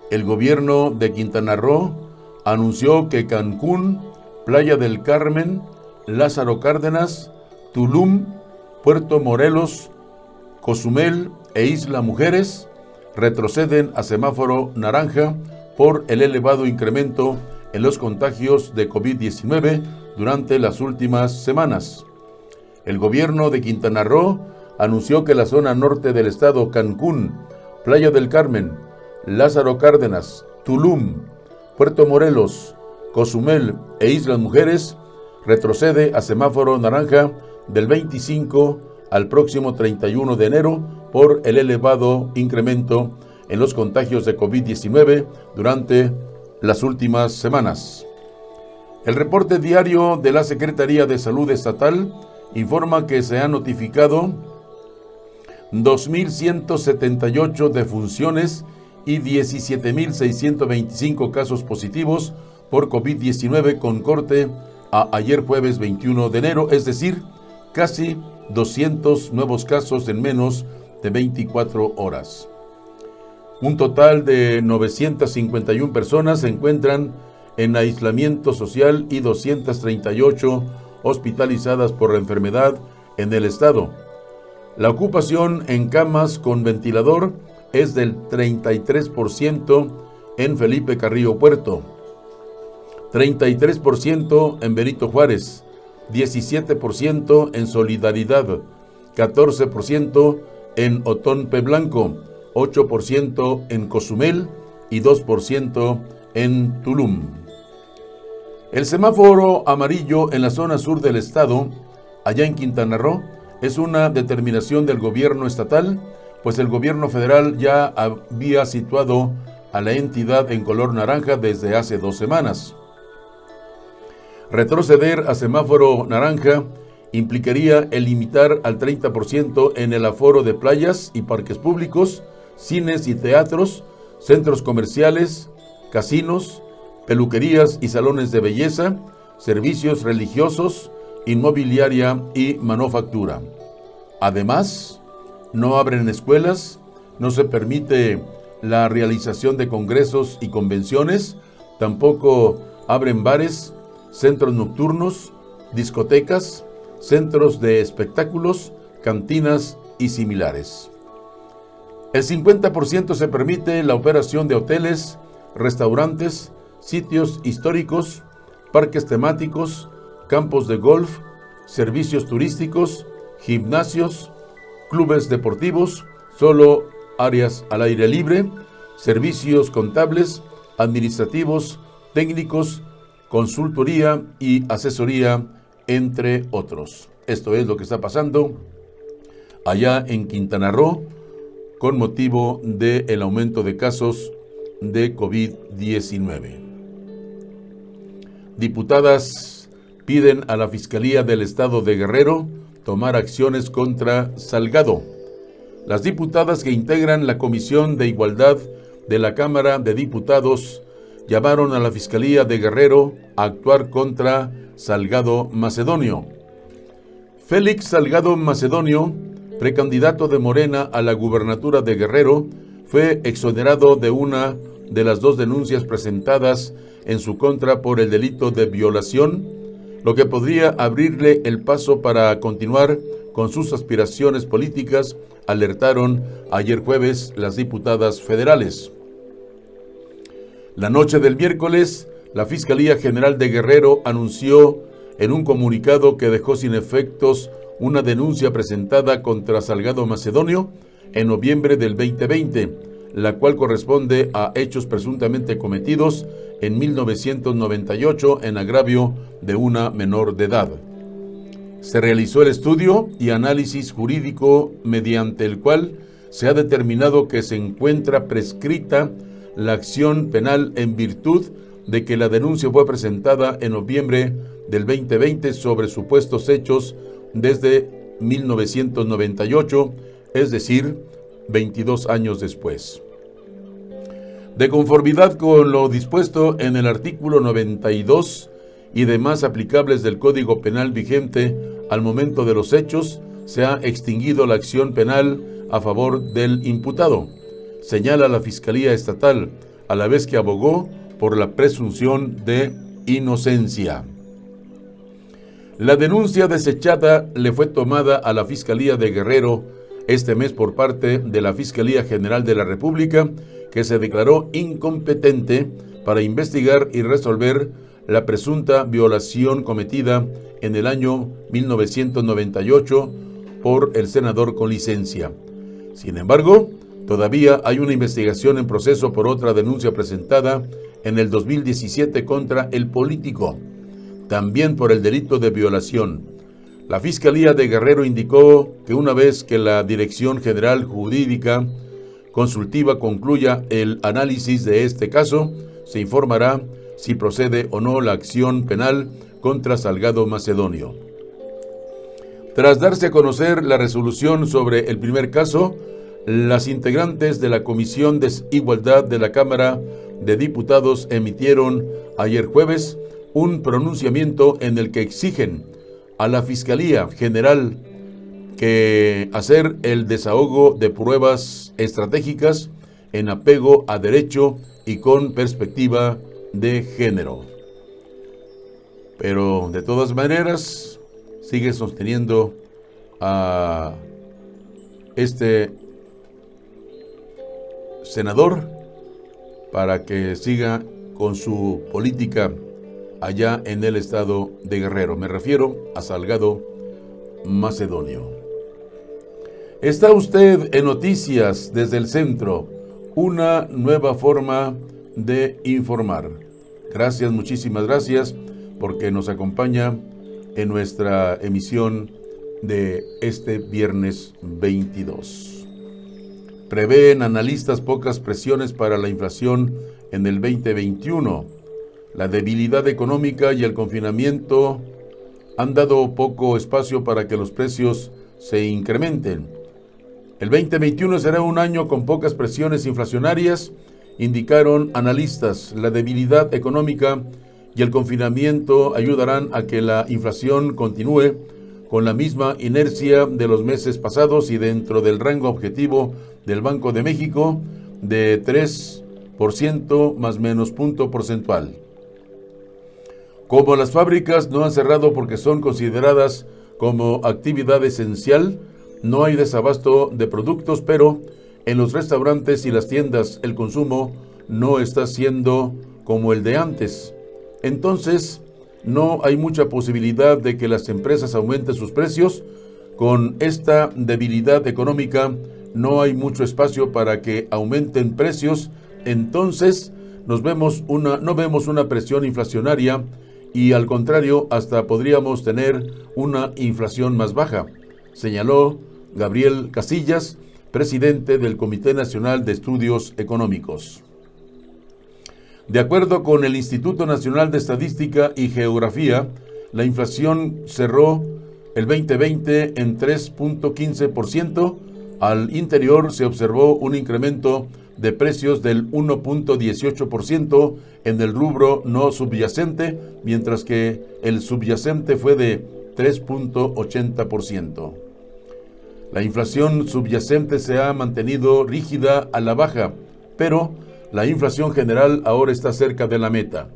El gobierno de Quintana Roo anunció que Cancún, Playa del Carmen, Lázaro Cárdenas, Tulum, Puerto Morelos, Cozumel e Isla Mujeres retroceden a semáforo naranja por el elevado incremento en los contagios de COVID-19 durante las últimas semanas. El gobierno de Quintana Roo anunció que la zona norte del estado, Cancún, Playa del Carmen, Lázaro Cárdenas, Tulum, Puerto Morelos, Cozumel e Islas Mujeres retrocede a semáforo naranja del 25 al próximo 31 de enero por el elevado incremento en los contagios de COVID-19 durante las últimas semanas. El reporte diario de la Secretaría de Salud Estatal informa que se han notificado 2.178 defunciones y 17.625 casos positivos por COVID-19 con corte a ayer jueves 21 de enero, es decir, casi 200 nuevos casos en menos de 24 horas. Un total de 951 personas se encuentran en aislamiento social y 238 hospitalizadas por la enfermedad en el estado. La ocupación en camas con ventilador es del 33% en Felipe Carrillo Puerto, 33% en Benito Juárez, 17% en Solidaridad, 14% en Otompe Blanco, 8% en Cozumel y 2% en Tulum. El semáforo amarillo en la zona sur del estado, allá en Quintana Roo, es una determinación del gobierno estatal, pues el gobierno federal ya había situado a la entidad en color naranja desde hace 2 semanas. Retroceder a semáforo naranja implicaría el limitar al 30% en el aforo de playas y parques públicos, cines y teatros, centros comerciales, casinos, peluquerías y salones de belleza, servicios religiosos, inmobiliaria y manufactura. Además, no abren escuelas, no se permite la realización de congresos y convenciones, tampoco abren bares, centros nocturnos, discotecas, centros de espectáculos, cantinas y similares. El 50% se permite la operación de hoteles, restaurantes, sitios históricos, parques temáticos, campos de golf, servicios turísticos, gimnasios, clubes deportivos, solo áreas al aire libre, servicios contables, administrativos, técnicos, consultoría y asesoría, entre otros. Esto es lo que está pasando allá en Quintana Roo con motivo del aumento de casos de COVID-19. Diputadas piden a la Fiscalía del Estado de Guerrero tomar acciones contra Salgado. Las diputadas que integran la Comisión de Igualdad de la Cámara de Diputados llamaron a la Fiscalía de Guerrero a actuar contra Salgado Macedonio. Félix Salgado Macedonio, precandidato de Morena a la gubernatura de Guerrero, fue exonerado de una de las 2 denuncias presentadas en su contra por el delito de violación, lo que podría abrirle el paso para continuar con sus aspiraciones políticas, alertaron ayer jueves las diputadas federales. La noche del miércoles, la Fiscalía General de Guerrero anunció en un comunicado que dejó sin efectos una denuncia presentada contra Salgado Macedonio en noviembre del 2020, la cual corresponde a hechos presuntamente cometidos en 1998 en agravio de una menor de edad. Se realizó el estudio y análisis jurídico mediante el cual se ha determinado que se encuentra prescrita la acción penal en virtud de que la denuncia fue presentada en noviembre del 2020 sobre supuestos hechos desde 1998, es decir, 22 años después. De conformidad con lo dispuesto en el artículo 92 y demás aplicables del Código Penal vigente al momento de los hechos, se ha extinguido la acción penal a favor del imputado, señala la Fiscalía Estatal, a la vez que abogó por la presunción de inocencia. La denuncia desechada le fue tomada a la Fiscalía de Guerrero este mes por parte de la Fiscalía General de la República, que se declaró incompetente para investigar y resolver la presunta violación cometida en el año 1998 por el senador con licencia. Sin embargo, todavía hay una investigación en proceso por otra denuncia presentada en el 2017 contra el político, también por el delito de violación. La Fiscalía de Guerrero indicó que una vez que la Dirección General Jurídica Consultiva concluya el análisis de este caso, se informará si procede o no la acción penal contra Salgado Macedonio. Tras darse a conocer la resolución sobre el primer caso, las integrantes de la Comisión de Igualdad de la Cámara de Diputados emitieron ayer jueves un pronunciamiento en el que exigen a la Fiscalía General que hacer el desahogo de pruebas estratégicas en apego a derecho y con perspectiva de género. Pero de todas maneras sigue sosteniendo a este senador para que siga con su política allá en el estado de Guerrero. Me refiero a Salgado Macedonio. Está usted en Noticias desde el Centro, una nueva forma de informar. Gracias, muchísimas gracias, porque nos acompaña en nuestra emisión de este viernes 22. Prevén analistas pocas presiones para la inflación en el 2021. La debilidad económica y el confinamiento han dado poco espacio para que los precios se incrementen. El 2021 será un año con pocas presiones inflacionarias, indicaron analistas. La debilidad económica y el confinamiento ayudarán a que la inflación continúe con la misma inercia de los meses pasados y dentro del rango objetivo del Banco de México de 3% más menos punto porcentual. Como las fábricas no han cerrado porque son consideradas como actividad esencial, no hay desabasto de productos, pero en los restaurantes y las tiendas el consumo no está siendo como el de antes. Entonces, no hay mucha posibilidad de que las empresas aumenten sus precios. Con esta debilidad económica, no hay mucho espacio para que aumenten precios. Entonces, no vemos una presión inflacionaria y al contrario, hasta podríamos tener una inflación más baja, señaló Gabriel Casillas, presidente del Comité Nacional de Estudios Económicos. De acuerdo con el Instituto Nacional de Estadística y Geografía, la inflación cerró el 2020 en 3.15%. Al interior se observó un incremento de precios del 1.18% en el rubro no subyacente, mientras que el subyacente fue de 3.80%. La inflación subyacente se ha mantenido rígida a la baja, pero la inflación general ahora está cerca de la meta.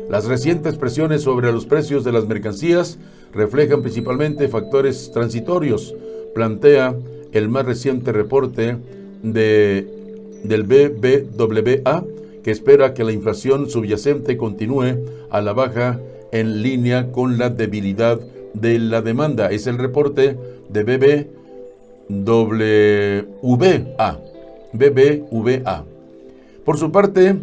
Las recientes presiones sobre los precios de las mercancías reflejan principalmente factores transitorios, plantea el más reciente reporte del BBVA, que espera que la inflación subyacente continúe a la baja en línea con la debilidad de la demanda. Es el reporte de BBVA. Por su parte,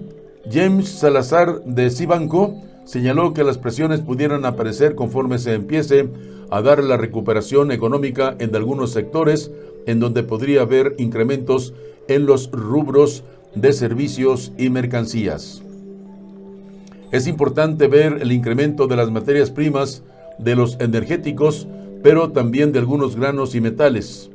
James Salazar de Cibanco señaló que las presiones pudieran aparecer conforme se empiece a dar la recuperación económica en algunos sectores, en donde podría haber incrementos en los rubros de servicios y mercancías. Es importante ver el incremento de las materias primas, de los energéticos, pero también de algunos granos y metales.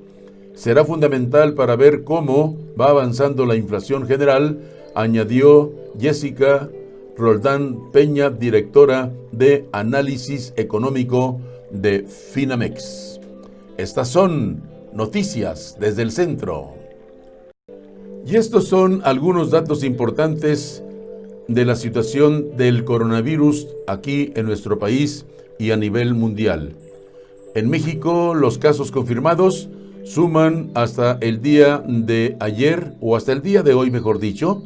Será fundamental para ver cómo va avanzando la inflación general, añadió Jessica Roldán Peña, directora de Análisis Económico de Finamex. Estas son noticias desde el centro. Y estos son algunos datos importantes de la situación del coronavirus aquí en nuestro país y a nivel mundial. En México, los casos confirmados suman hasta el día de ayer, o hasta el día de hoy, mejor dicho,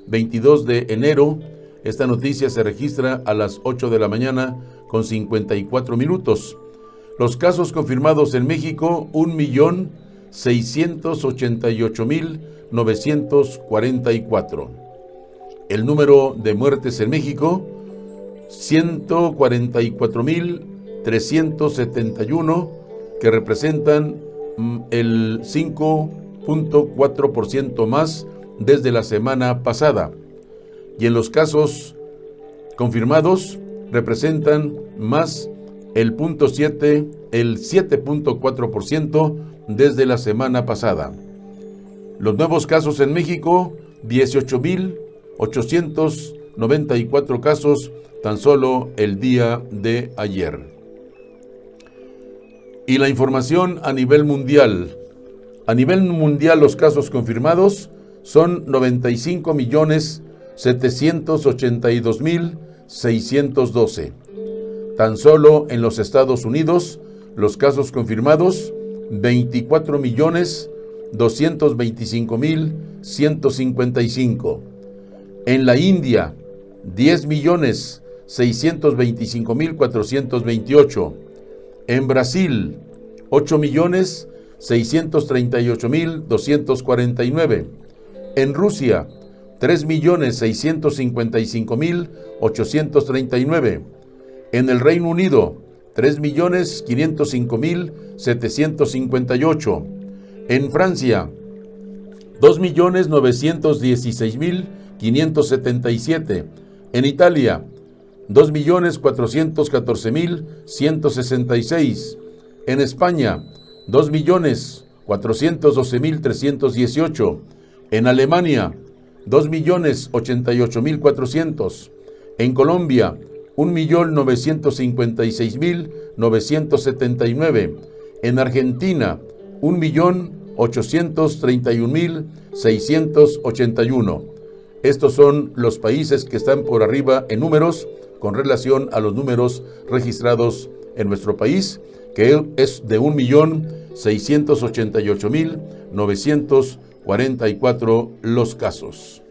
22 de enero. Esta noticia se registra a las 8 de la mañana con 54 minutos. Los casos confirmados en México, 1.688.944. El número de muertes en México, 144.371, que representan el 5.4% más desde la semana pasada. Y en los casos confirmados representan más el 7.4% desde la semana pasada. Los nuevos casos en México, 18.894 casos tan solo el día de ayer. Y la información a nivel mundial. A nivel mundial los casos confirmados son 95.782.612. Tan solo en los Estados Unidos los casos confirmados 24.225.155. En la India 10.625.428. En Brasil 8.638.249. En Rusia 3.655.839. En el Reino Unido 3.505.758. En Francia 2.916.577. En Italia 2.414.166. En España 2.412.318. En Alemania 2.088.400. En Colombia 1.956.979. En Argentina 1.831.681. Estos son los países que están por arriba en números con relación a los números registrados en nuestro país, que es de 1.688.944 los casos.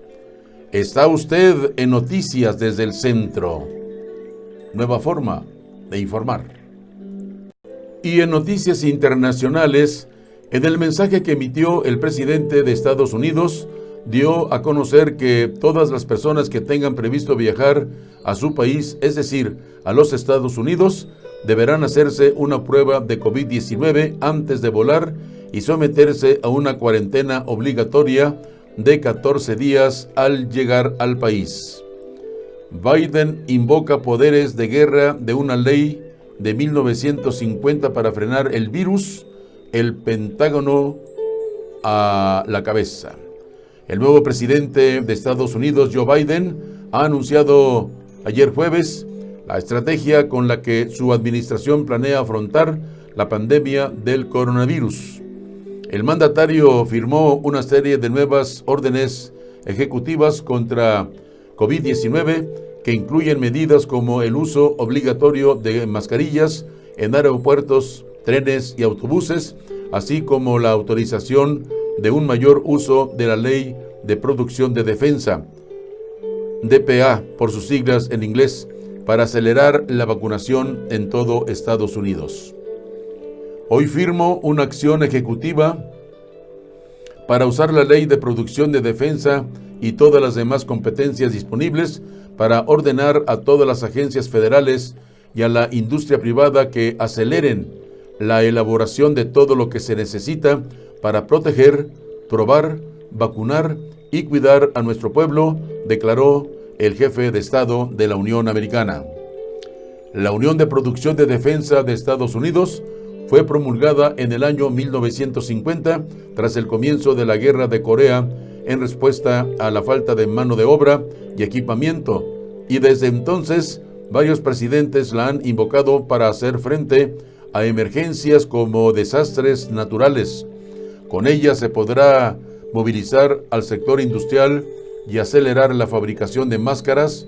Está usted en Noticias desde el Centro. Nueva forma de informar. Y en noticias internacionales, en el mensaje que emitió el presidente de Estados Unidos, dio a conocer que todas las personas que tengan previsto viajar a su país, es decir, a los Estados Unidos, deberán hacerse una prueba de COVID-19 antes de volar y someterse a una cuarentena obligatoria de 14 días al llegar al país. Biden invoca poderes de guerra de una ley de 1950 para frenar el virus, el Pentágono a la cabeza. El nuevo presidente de Estados Unidos, Joe Biden, ha anunciado ayer jueves la estrategia con la que su administración planea afrontar la pandemia del coronavirus. El mandatario firmó una serie de nuevas órdenes ejecutivas contra COVID-19 que incluyen medidas como el uso obligatorio de mascarillas en aeropuertos, trenes y autobuses, así como la autorización de un mayor uso de la Ley de Producción de Defensa, DPA por sus siglas en inglés, para acelerar la vacunación en todo Estados Unidos. Hoy firmo una acción ejecutiva para usar la Ley de Producción de Defensa y todas las demás competencias disponibles para ordenar a todas las agencias federales y a la industria privada que aceleren la elaboración de todo lo que se necesita para proteger, probar, vacunar y cuidar a nuestro pueblo, declaró el jefe de Estado de la Unión Americana. La Unión de Producción de Defensa de Estados Unidos fue promulgada en el año 1950 tras el comienzo de la Guerra de Corea en respuesta a la falta de mano de obra y equipamiento, y desde entonces varios presidentes la han invocado para hacer frente a emergencias como desastres naturales. Con ella se podrá movilizar al sector industrial y acelerar la fabricación de máscaras,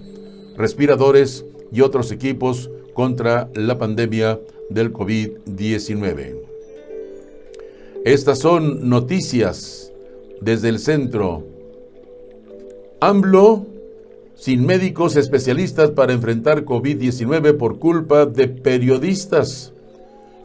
respiradores y otros equipos contra la pandemia del COVID-19. Estas son noticias desde el centro. AMLO sin médicos especialistas para enfrentar COVID-19 por culpa de periodistas.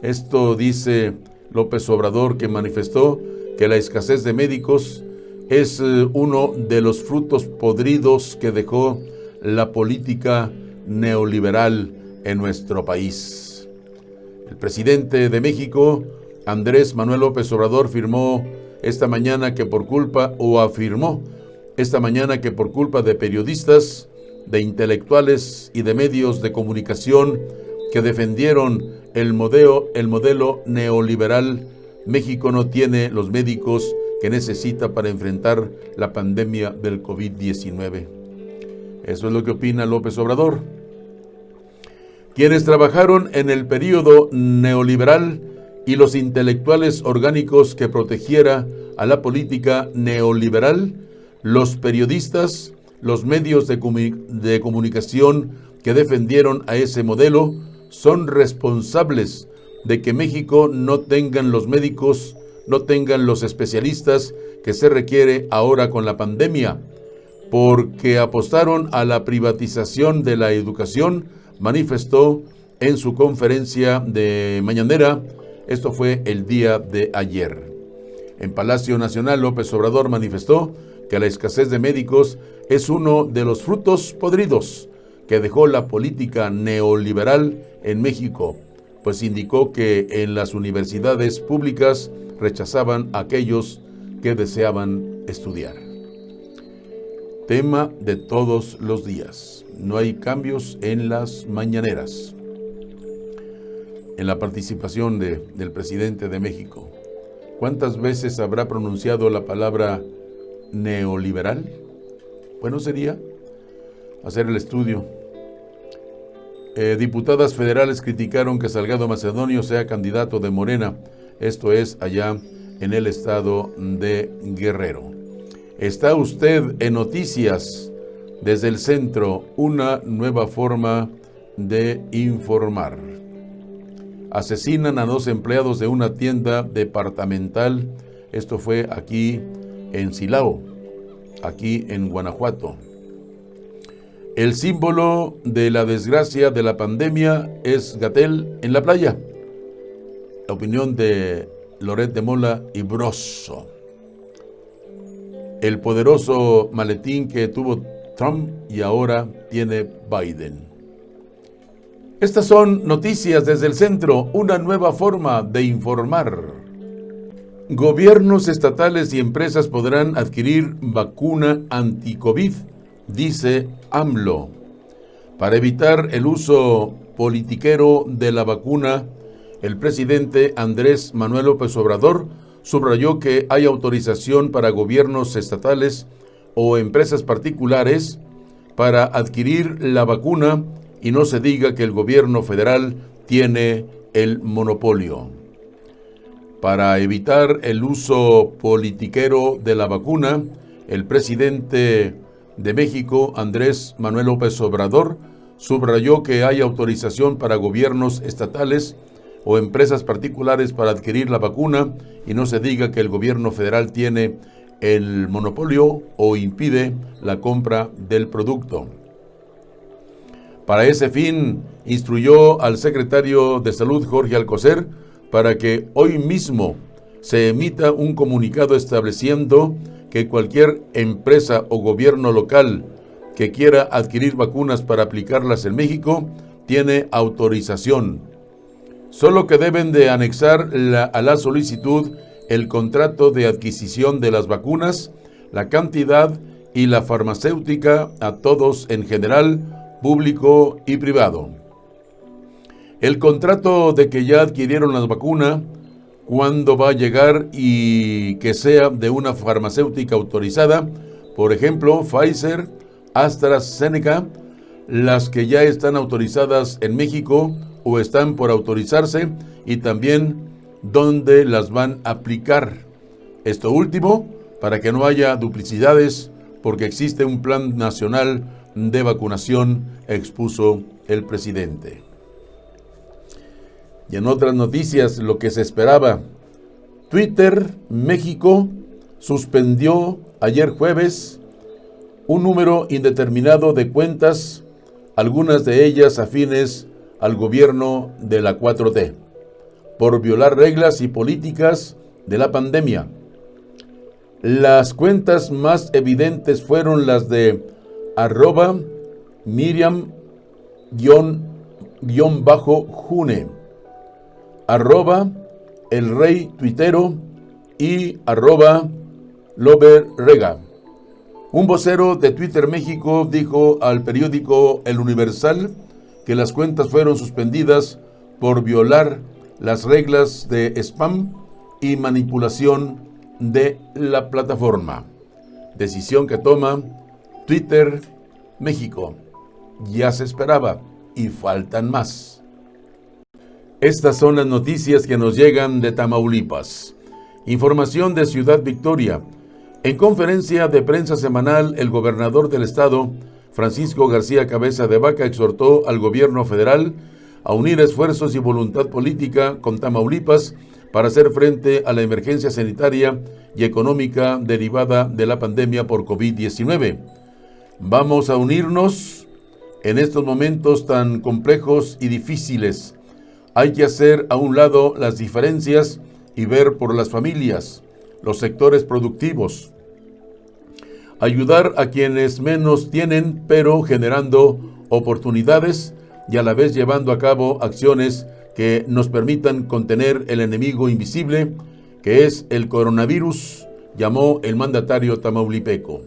Esto dice López Obrador, que manifestó que la escasez de médicos es uno de los frutos podridos que dejó la política neoliberal en nuestro país. El presidente de México, Andrés Manuel López Obrador, afirmó esta mañana que por culpa de periodistas de intelectuales y de medios de comunicación que defendieron el modelo neoliberal. México no tiene los médicos que necesita para enfrentar la pandemia del COVID-19. Eso es lo que opina López Obrador. Quienes trabajaron en el período neoliberal y los intelectuales orgánicos que protegiera a la política neoliberal, los periodistas, los medios de comunicación que defendieron a ese modelo, son responsables de que México no tengan los médicos, no tengan los especialistas que se requiere ahora con la pandemia, porque apostaron a la privatización de la educación, manifestó en su conferencia de mañanera. Esto fue el día de ayer. En Palacio Nacional, López Obrador manifestó que la escasez de médicos es uno de los frutos podridos que dejó la política neoliberal en México, pues indicó que en las universidades públicas rechazaban a aquellos que deseaban estudiar. Tema de todos los días. No hay cambios en las mañaneras. En la participación del presidente de México, ¿cuántas veces habrá pronunciado la palabra neoliberal? Bueno, sería hacer el estudio. Diputadas federales criticaron que Salgado Macedonio sea candidato de Morena. Esto es allá en el estado de Guerrero. Está usted en Noticias desde el Centro, una nueva forma de informar. Asesinan a 2 empleados de una tienda departamental. Esto fue aquí en Silao, aquí en Guanajuato. El símbolo de la desgracia de la pandemia es Gatell en la playa. La opinión de Loret de Mola y Broso. El poderoso maletín que tuvo Trump y ahora tiene Biden. Estas son Noticias desde el Centro, una nueva forma de informar. Gobiernos estatales y empresas podrán adquirir vacuna anti-COVID, dice AMLO. Para evitar el uso politiquero de la vacuna, el presidente Andrés Manuel López Obrador subrayó que hay autorización para gobiernos estatales o empresas particulares para adquirir la vacuna y no se diga que el gobierno federal tiene el monopolio. Para evitar el uso politiquero de la vacuna, el presidente de México, Andrés Manuel López Obrador, subrayó que hay autorización para gobiernos estatales o empresas particulares para adquirir la vacuna y no se diga que el gobierno federal tiene el monopolio o impide la compra del producto. Para ese fin, instruyó al secretario de Salud, Jorge Alcocer, para que hoy mismo se emita un comunicado estableciendo que cualquier empresa o gobierno local que quiera adquirir vacunas para aplicarlas en México tiene autorización. Solo que deben de anexar a la solicitud el contrato de adquisición de las vacunas, la cantidad y la farmacéutica a todos en general, público y privado. El contrato de que ya adquirieron las vacunas, cuándo va a llegar y que sea de una farmacéutica autorizada, por ejemplo, Pfizer, AstraZeneca, las que ya están autorizadas en México o están por autorizarse y también dónde las van a aplicar. Esto último, para que no haya duplicidades, porque existe un plan nacional de vacunación, expuso el presidente. Y en otras noticias, lo que se esperaba, Twitter México suspendió ayer jueves un número indeterminado de cuentas, algunas de ellas afines al gobierno de la 4T, por violar reglas y políticas de la pandemia. Las cuentas más evidentes fueron las de @Miriam_June, @El Rey Tuitero y @Loberrega. Un vocero de Twitter México dijo al periódico El Universal que las cuentas fueron suspendidas por violar las reglas de spam y manipulación de la plataforma. Decisión que toma Twitter México. Ya se esperaba y faltan más. Estas son las noticias que nos llegan de Tamaulipas. Información de Ciudad Victoria. En conferencia de prensa semanal, el gobernador del estado, Francisco García Cabeza de Vaca, exhortó al gobierno federal a unir esfuerzos y voluntad política con Tamaulipas para hacer frente a la emergencia sanitaria y económica derivada de la pandemia por COVID-19. Vamos a unirnos en estos momentos tan complejos y difíciles. Hay que hacer a un lado las diferencias y ver por las familias, los sectores productivos. Ayudar a quienes menos tienen, pero generando oportunidades y a la vez llevando a cabo acciones que nos permitan contener el enemigo invisible, que es el coronavirus, llamó el mandatario tamaulipeco.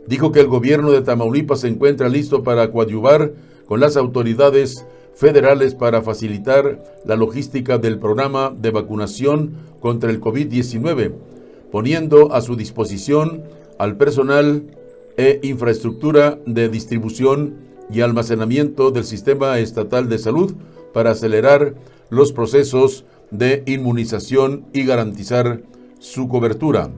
Dijo que el gobierno de Tamaulipas se encuentra listo para coadyuvar con las autoridades federales para facilitar la logística del programa de vacunación contra el COVID-19, poniendo a su disposición al personal e infraestructura de distribución y almacenamiento del Sistema Estatal de Salud para acelerar los procesos de inmunización y garantizar su cobertura.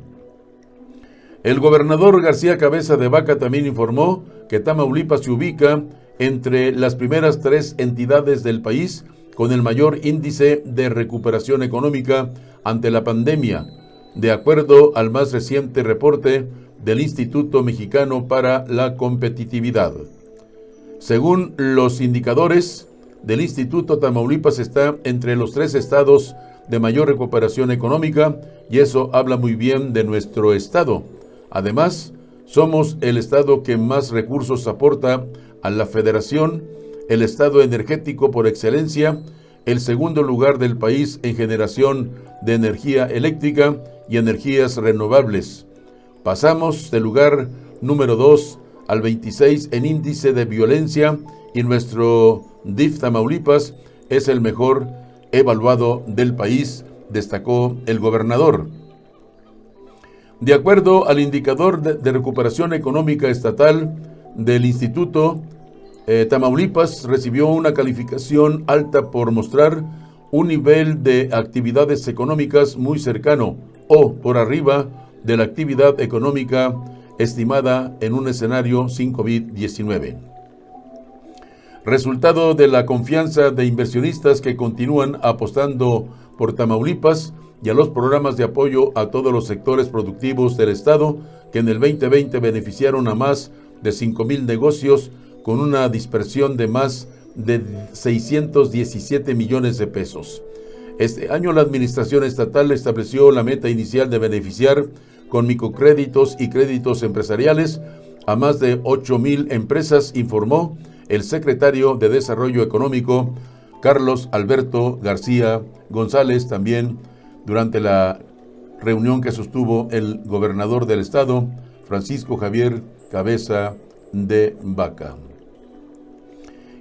El gobernador García Cabeza de Vaca también informó que Tamaulipas se ubica entre las primeras 3 entidades del país con el mayor índice de recuperación económica ante la pandemia, de acuerdo al más reciente reporte del Instituto Mexicano para la Competitividad. Según los indicadores del Instituto, Tamaulipas está entre los 3 estados de mayor recuperación económica y eso habla muy bien de nuestro estado. Además, somos el estado que más recursos aporta a la federación, el estado energético por excelencia, el segundo lugar del país en generación de energía eléctrica y energías renovables. Pasamos del lugar número 2 al 26 en índice de violencia y nuestro DIF Tamaulipas es el mejor evaluado del país, destacó el gobernador. De acuerdo al indicador de recuperación económica estatal del Instituto, Tamaulipas recibió una calificación alta por mostrar un nivel de actividades económicas muy cercano o por arriba de la actividad económica estimada en un escenario sin COVID-19. Resultado de la confianza de inversionistas que continúan apostando por Tamaulipas y a los programas de apoyo a todos los sectores productivos del estado que en el 2020 beneficiaron a más de 5,000 negocios con una dispersión de más de 617 millones de pesos. Este año la administración estatal estableció la meta inicial de beneficiar con microcréditos y créditos empresariales a más de 8,000 empresas, informó el secretario de Desarrollo Económico, Carlos Alberto García González, también durante la reunión que sostuvo el gobernador del estado, Francisco Javier Cabeza de Vaca.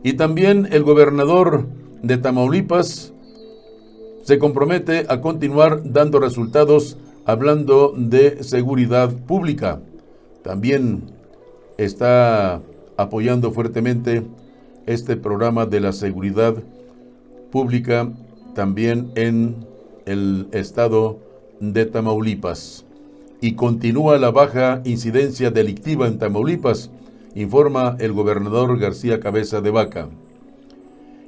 Y también el gobernador de Tamaulipas se compromete a continuar dando resultados hablando de seguridad pública. También está apoyando fuertemente este programa de la seguridad pública también en el estado de Tamaulipas. Y continúa la baja incidencia delictiva en Tamaulipas, informa el gobernador García Cabeza de Vaca.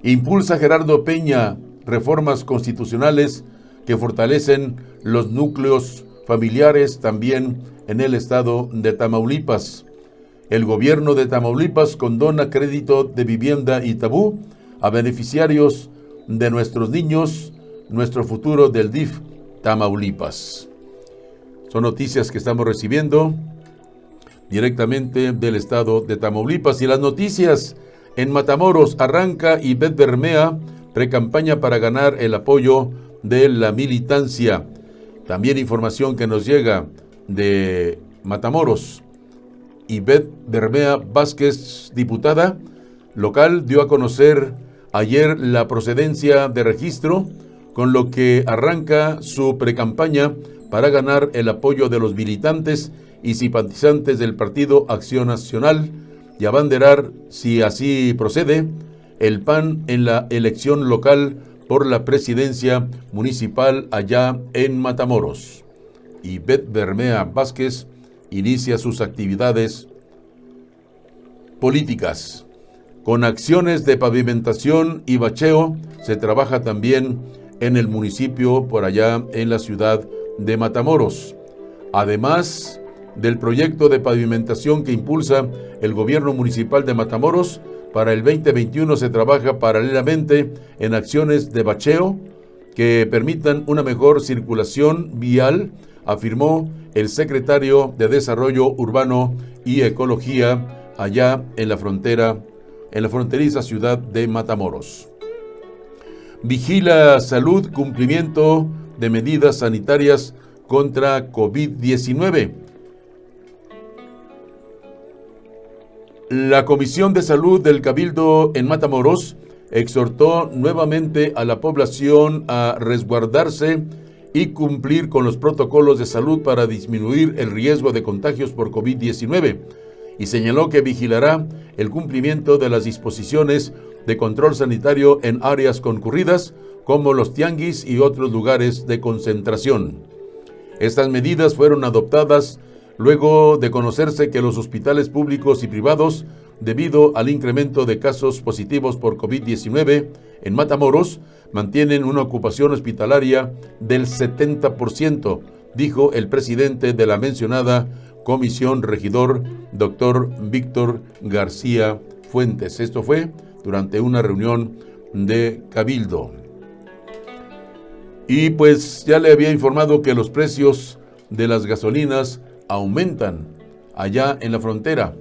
Impulsa Gerardo Peña reformas constitucionales que fortalecen los núcleos familiares también en el estado de Tamaulipas. El gobierno de Tamaulipas condona crédito de vivienda y tabú a beneficiarios de nuestros niños, nuestro futuro del DIF Tamaulipas. Son noticias que estamos recibiendo directamente del estado de Tamaulipas. Y las noticias en Matamoros: arranca Ivette Bermea precampaña para ganar el apoyo de la militancia. También información que nos llega de Matamoros. Ivette Bermea Vázquez, diputada local, dio a conocer ayer la procedencia de registro, con lo que arranca su precampaña para ganar el apoyo de los militantes y simpatizantes del Partido Acción Nacional y abanderar, si así procede, el PAN en la elección local por la presidencia municipal allá en Matamoros. Ivette Bermea Vázquez inicia sus actividades políticas. Con acciones de pavimentación y bacheo se trabaja también en el municipio por allá en la ciudad de Matamoros. Además del proyecto de pavimentación que impulsa el gobierno municipal de Matamoros, para el 2021 se trabaja paralelamente en acciones de bacheo que permitan una mejor circulación vial, afirmó el secretario de Desarrollo Urbano y Ecología allá en la fronteriza ciudad de Matamoros. Vigila Salud cumplimiento de medidas sanitarias contra COVID-19. La Comisión de Salud del Cabildo en Matamoros exhortó nuevamente a la población a resguardarse y cumplir con los protocolos de salud para disminuir el riesgo de contagios por COVID-19 y señaló que vigilará el cumplimiento de las disposiciones de control sanitario en áreas concurridas como los tianguis y otros lugares de concentración. Estas medidas fueron adoptadas luego de conocerse que los hospitales públicos y privados, debido al incremento de casos positivos por COVID-19 en Matamoros, mantienen una ocupación hospitalaria del 70%, dijo el presidente de la mencionada comisión regidor, doctor Víctor García Fuentes. Esto fue durante una reunión de Cabildo. Y pues ya le había informado que los precios de las gasolinas aumentan allá en la frontera,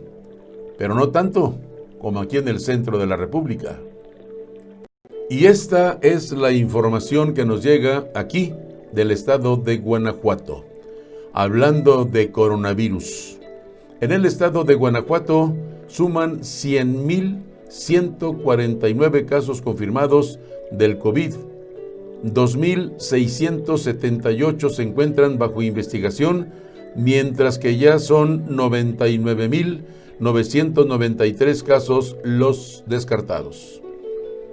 pero no tanto como aquí en el centro de la República. Y esta es la información que nos llega aquí del estado de Guanajuato. Hablando de coronavirus, en el estado de Guanajuato suman 100.149 casos confirmados del COVID. 2.678 se encuentran bajo investigación, mientras que ya son 99.993 casos los descartados.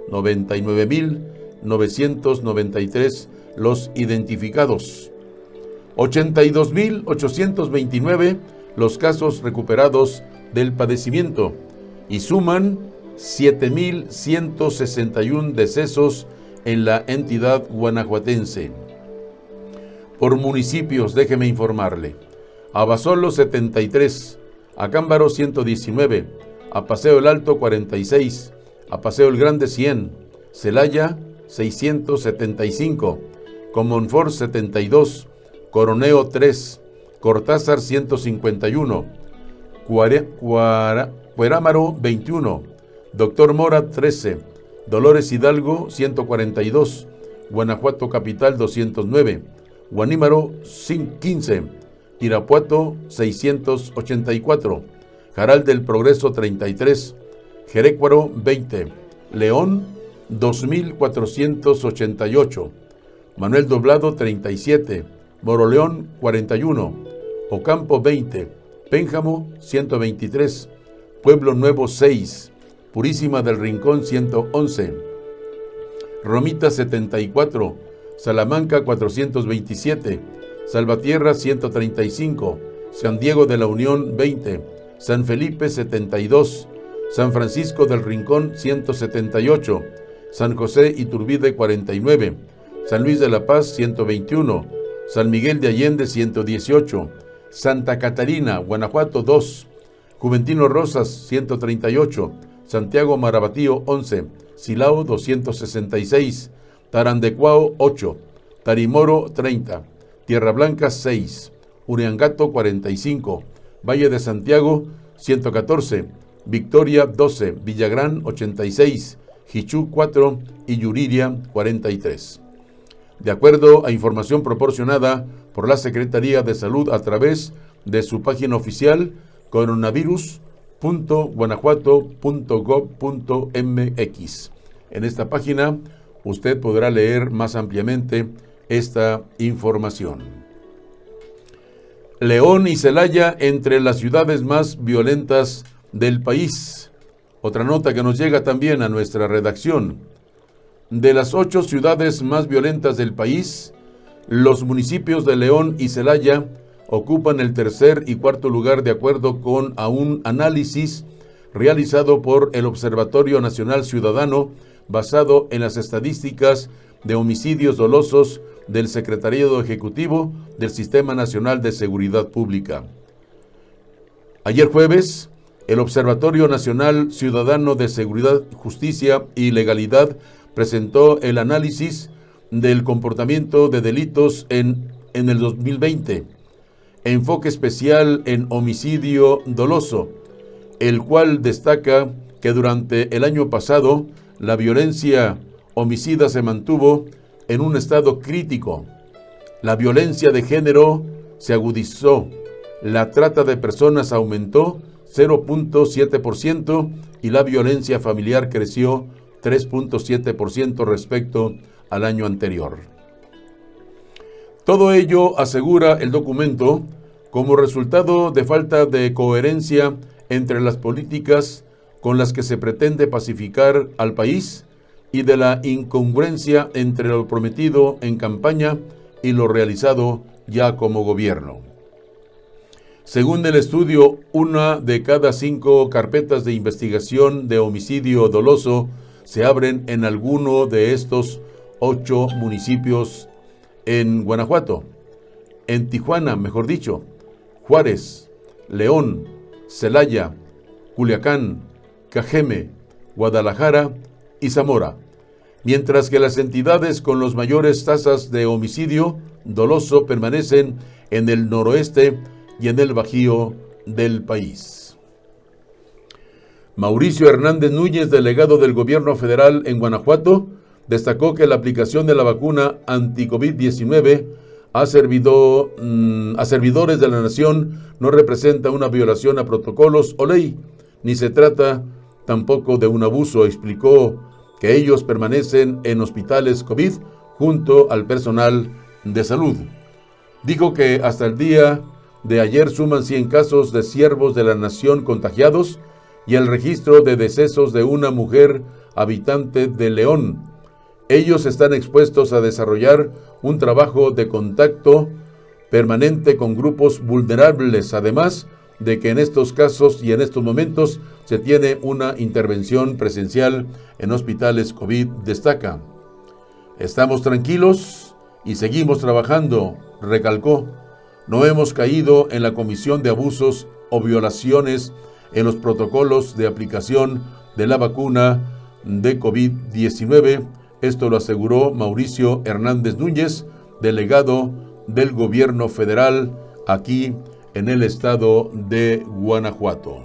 99.993 los identificados. 82.829 los casos recuperados del padecimiento y suman 7.161 decesos en la entidad guanajuatense. Por municipios, déjeme informarle. Abasolo 73, Acámbaro 119, a Paseo el Alto 46, a Paseo el Grande 100, Celaya 675, Comonfort 72, Coroneo 3, Cortázar 151, Cuerámaro 21, Doctor Mora 13, Dolores Hidalgo 142, Guanajuato Capital 209, Guanímaro 15, Irapuato 684, Jaral del Progreso 33, Jerécuaro 20, León 2488, Manuel Doblado 37, Moroleón 41, Ocampo 20, Pénjamo 123, Pueblo Nuevo 6, Purísima del Rincón 111, Romita 74, Salamanca 427, Salvatierra 135, San Diego de la Unión 20, San Felipe 72, San Francisco del Rincón 178, San José Iturbide 49, San Luis de la Paz 121, San Miguel de Allende 118, Santa Catarina, Guanajuato 2, Juventino Rosas 138, Santiago Marabatío 11, Silao 266, Tarandecuao 8, Tarimoro 30, Tierra Blanca 6, Uriangato 45, Valle de Santiago 114, Victoria 12, Villagrán 86, Jichú 4 y Yuriria 43. De acuerdo a información proporcionada por la Secretaría de Salud a través de su página oficial, coronavirus.guanajuato.gov.mx. En esta página usted podrá leer más ampliamente esta información. León y Celaya entre las ciudades más violentas del país. Otra nota que nos llega también a nuestra redacción. De las 8 ciudades más violentas del país, los municipios de León y Celaya ocupan el tercer y cuarto lugar de acuerdo con un análisis realizado por el Observatorio Nacional Ciudadano basado en las estadísticas de homicidios dolosos del Secretariado Ejecutivo del Sistema Nacional de Seguridad Pública. Ayer jueves, el Observatorio Nacional Ciudadano de Seguridad, Justicia y Legalidad presentó el análisis del comportamiento de delitos en el 2020, enfoque especial en homicidio doloso, el cual destaca que durante el año pasado la violencia homicida se mantuvo en un estado crítico. La violencia de género se agudizó, la trata de personas aumentó 0.7% y la violencia familiar creció 3.7% respecto al año anterior. Todo ello, asegura el documento, como resultado de falta de coherencia entre las políticas con las que se pretende pacificar al país y de la incongruencia entre lo prometido en campaña y lo realizado ya como gobierno. Según el estudio, 1 de cada 5 carpetas de investigación de homicidio doloso se abren en alguno de estos 8 municipios en Guanajuato, en Tijuana, mejor dicho, Juárez, León, Celaya, Culiacán, Cajeme, Guadalajara y Zamora, mientras que las entidades con las mayores tasas de homicidio doloso permanecen en el noroeste y en el bajío del país. Mauricio Hernández Núñez, delegado del Gobierno Federal en Guanajuato, destacó que la aplicación de la vacuna anti-COVID-19 a servidores de la nación no representa una violación a protocolos o ley, ni se trata tampoco de un abuso. Explicó que ellos permanecen en hospitales COVID junto al personal de salud. Dijo que hasta el día de ayer suman 100 casos de siervos de la nación contagiados y el registro de decesos de una mujer habitante de León. Ellos están expuestos a desarrollar un trabajo de contacto permanente con grupos vulnerables, además de que en estos casos y en estos momentos se tiene una intervención presencial en hospitales COVID, destaca. Estamos tranquilos y seguimos trabajando, recalcó. No hemos caído en la comisión de abusos o violaciones en los protocolos de aplicación de la vacuna de COVID-19. Esto lo aseguró Mauricio Hernández Núñez, delegado del Gobierno Federal aquí en el estado de Guanajuato.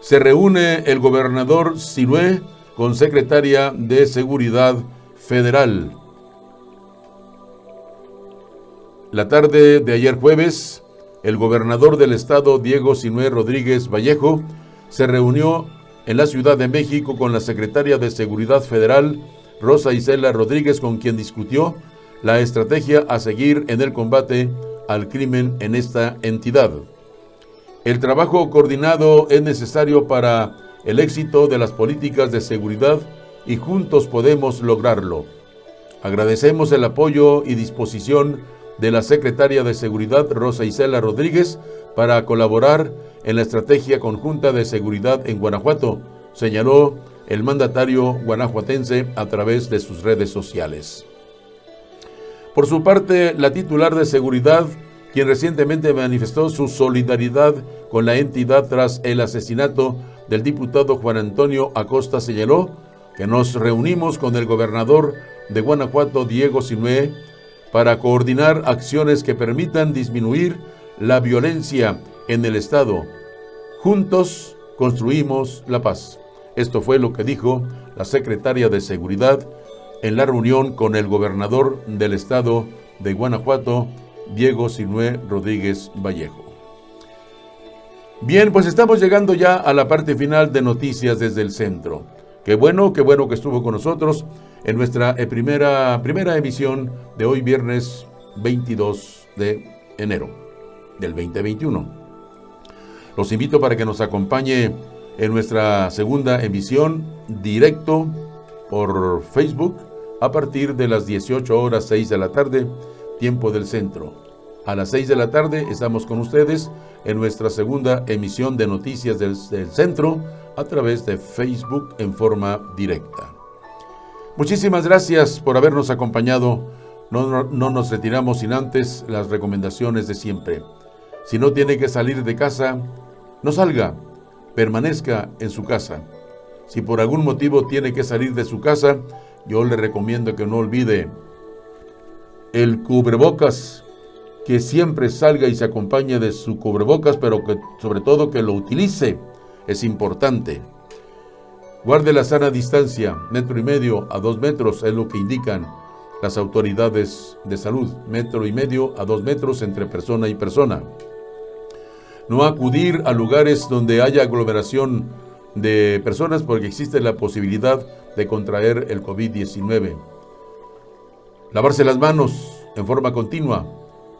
Se reúne el gobernador Sinué con secretaria de Seguridad Federal. La tarde de ayer jueves, el gobernador del estado, Diego Sinué Rodríguez Vallejo, se reunió en la Ciudad de México con la secretaria de Seguridad Federal, Rosa Isela Rodríguez, con quien discutió la estrategia a seguir en el combate al crimen en esta entidad. El trabajo coordinado es necesario para el éxito de las políticas de seguridad y juntos podemos lograrlo. Agradecemos el apoyo y disposición de la secretaria de Seguridad, Rosa Isela Rodríguez, para colaborar en la estrategia conjunta de seguridad en Guanajuato, señaló el mandatario guanajuatense a través de sus redes sociales. Por su parte, la titular de Seguridad, quien recientemente manifestó su solidaridad con la entidad tras el asesinato del diputado Juan Antonio Acosta, señaló que nos reunimos con el gobernador de Guanajuato, Diego Sinué, para coordinar acciones que permitan disminuir la violencia en el estado. Juntos construimos la paz. Esto fue lo que dijo la secretaria de Seguridad en la reunión con el gobernador del estado de Guanajuato, Diego Sinué Rodríguez Vallejo. Bien, pues estamos llegando ya a la parte final de Noticias desde el Centro. Qué bueno que estuvo con nosotros en nuestra primera emisión de hoy viernes 22 de enero del 2021. Los invito para que nos acompañe en nuestra segunda emisión directo por Facebook a partir de las 18 horas 6 de la tarde, tiempo del centro. A las 6 de la tarde estamos con ustedes en nuestra segunda emisión de Noticias del Centro a través de Facebook en forma directa. Muchísimas gracias por habernos acompañado. No nos retiramos sin antes las recomendaciones de siempre. Si no tiene que salir de casa, no salga, permanezca en su casa. Si por algún motivo tiene que salir de su casa, yo le recomiendo que no olvide el cubrebocas, que siempre salga y se acompañe de su cubrebocas, pero que sobre todo que lo utilice, es importante. Guarde la sana distancia, 1,5 metros a 2 metros, es lo que indican las autoridades de salud, 1,5 metros a 2 metros entre persona y persona. No acudir a lugares donde haya aglomeración de personas porque existe la posibilidad de contraer el COVID-19. Lavarse las manos en forma continua,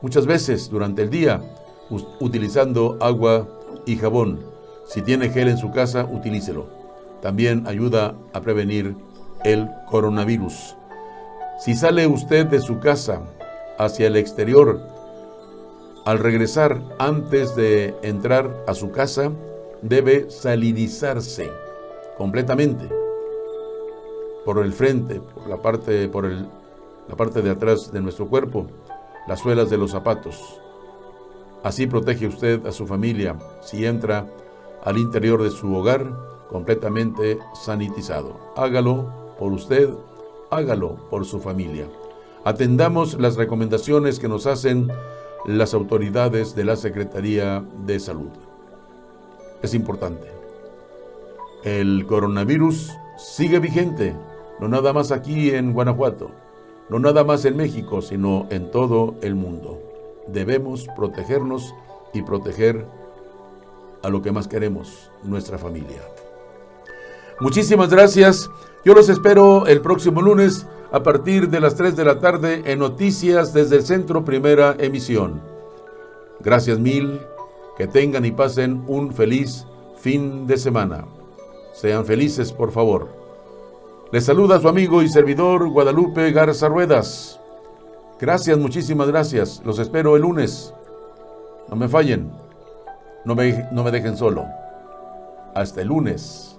muchas veces durante el día, utilizando agua y jabón. Si tiene gel en su casa, utilícelo. También ayuda a prevenir el coronavirus. Si sale usted de su casa hacia el exterior, al regresar, antes de entrar a su casa, debe salinizarse completamente por el frente, por la parte de atrás de nuestro cuerpo, las suelas de los zapatos. Así protege usted a su familia si entra al interior de su hogar completamente sanitizado. Hágalo por usted, hágalo por su familia. Atendamos las recomendaciones que nos hacen las autoridades de la Secretaría de Salud. Es importante. El coronavirus sigue vigente, no nada más aquí en Guanajuato, no nada más en México, sino en todo el mundo. Debemos protegernos y proteger a lo que más queremos, nuestra familia. Muchísimas gracias. Yo los espero el próximo lunes a partir de las 3 de la tarde en Noticias desde el Centro, primera emisión. Gracias mil. Que tengan y pasen un feliz fin de semana. Sean felices, por favor. Les saluda su amigo y servidor Guadalupe Garza Ruedas. Gracias, muchísimas gracias. Los espero el lunes. No me fallen. No me dejen solo. Hasta el lunes.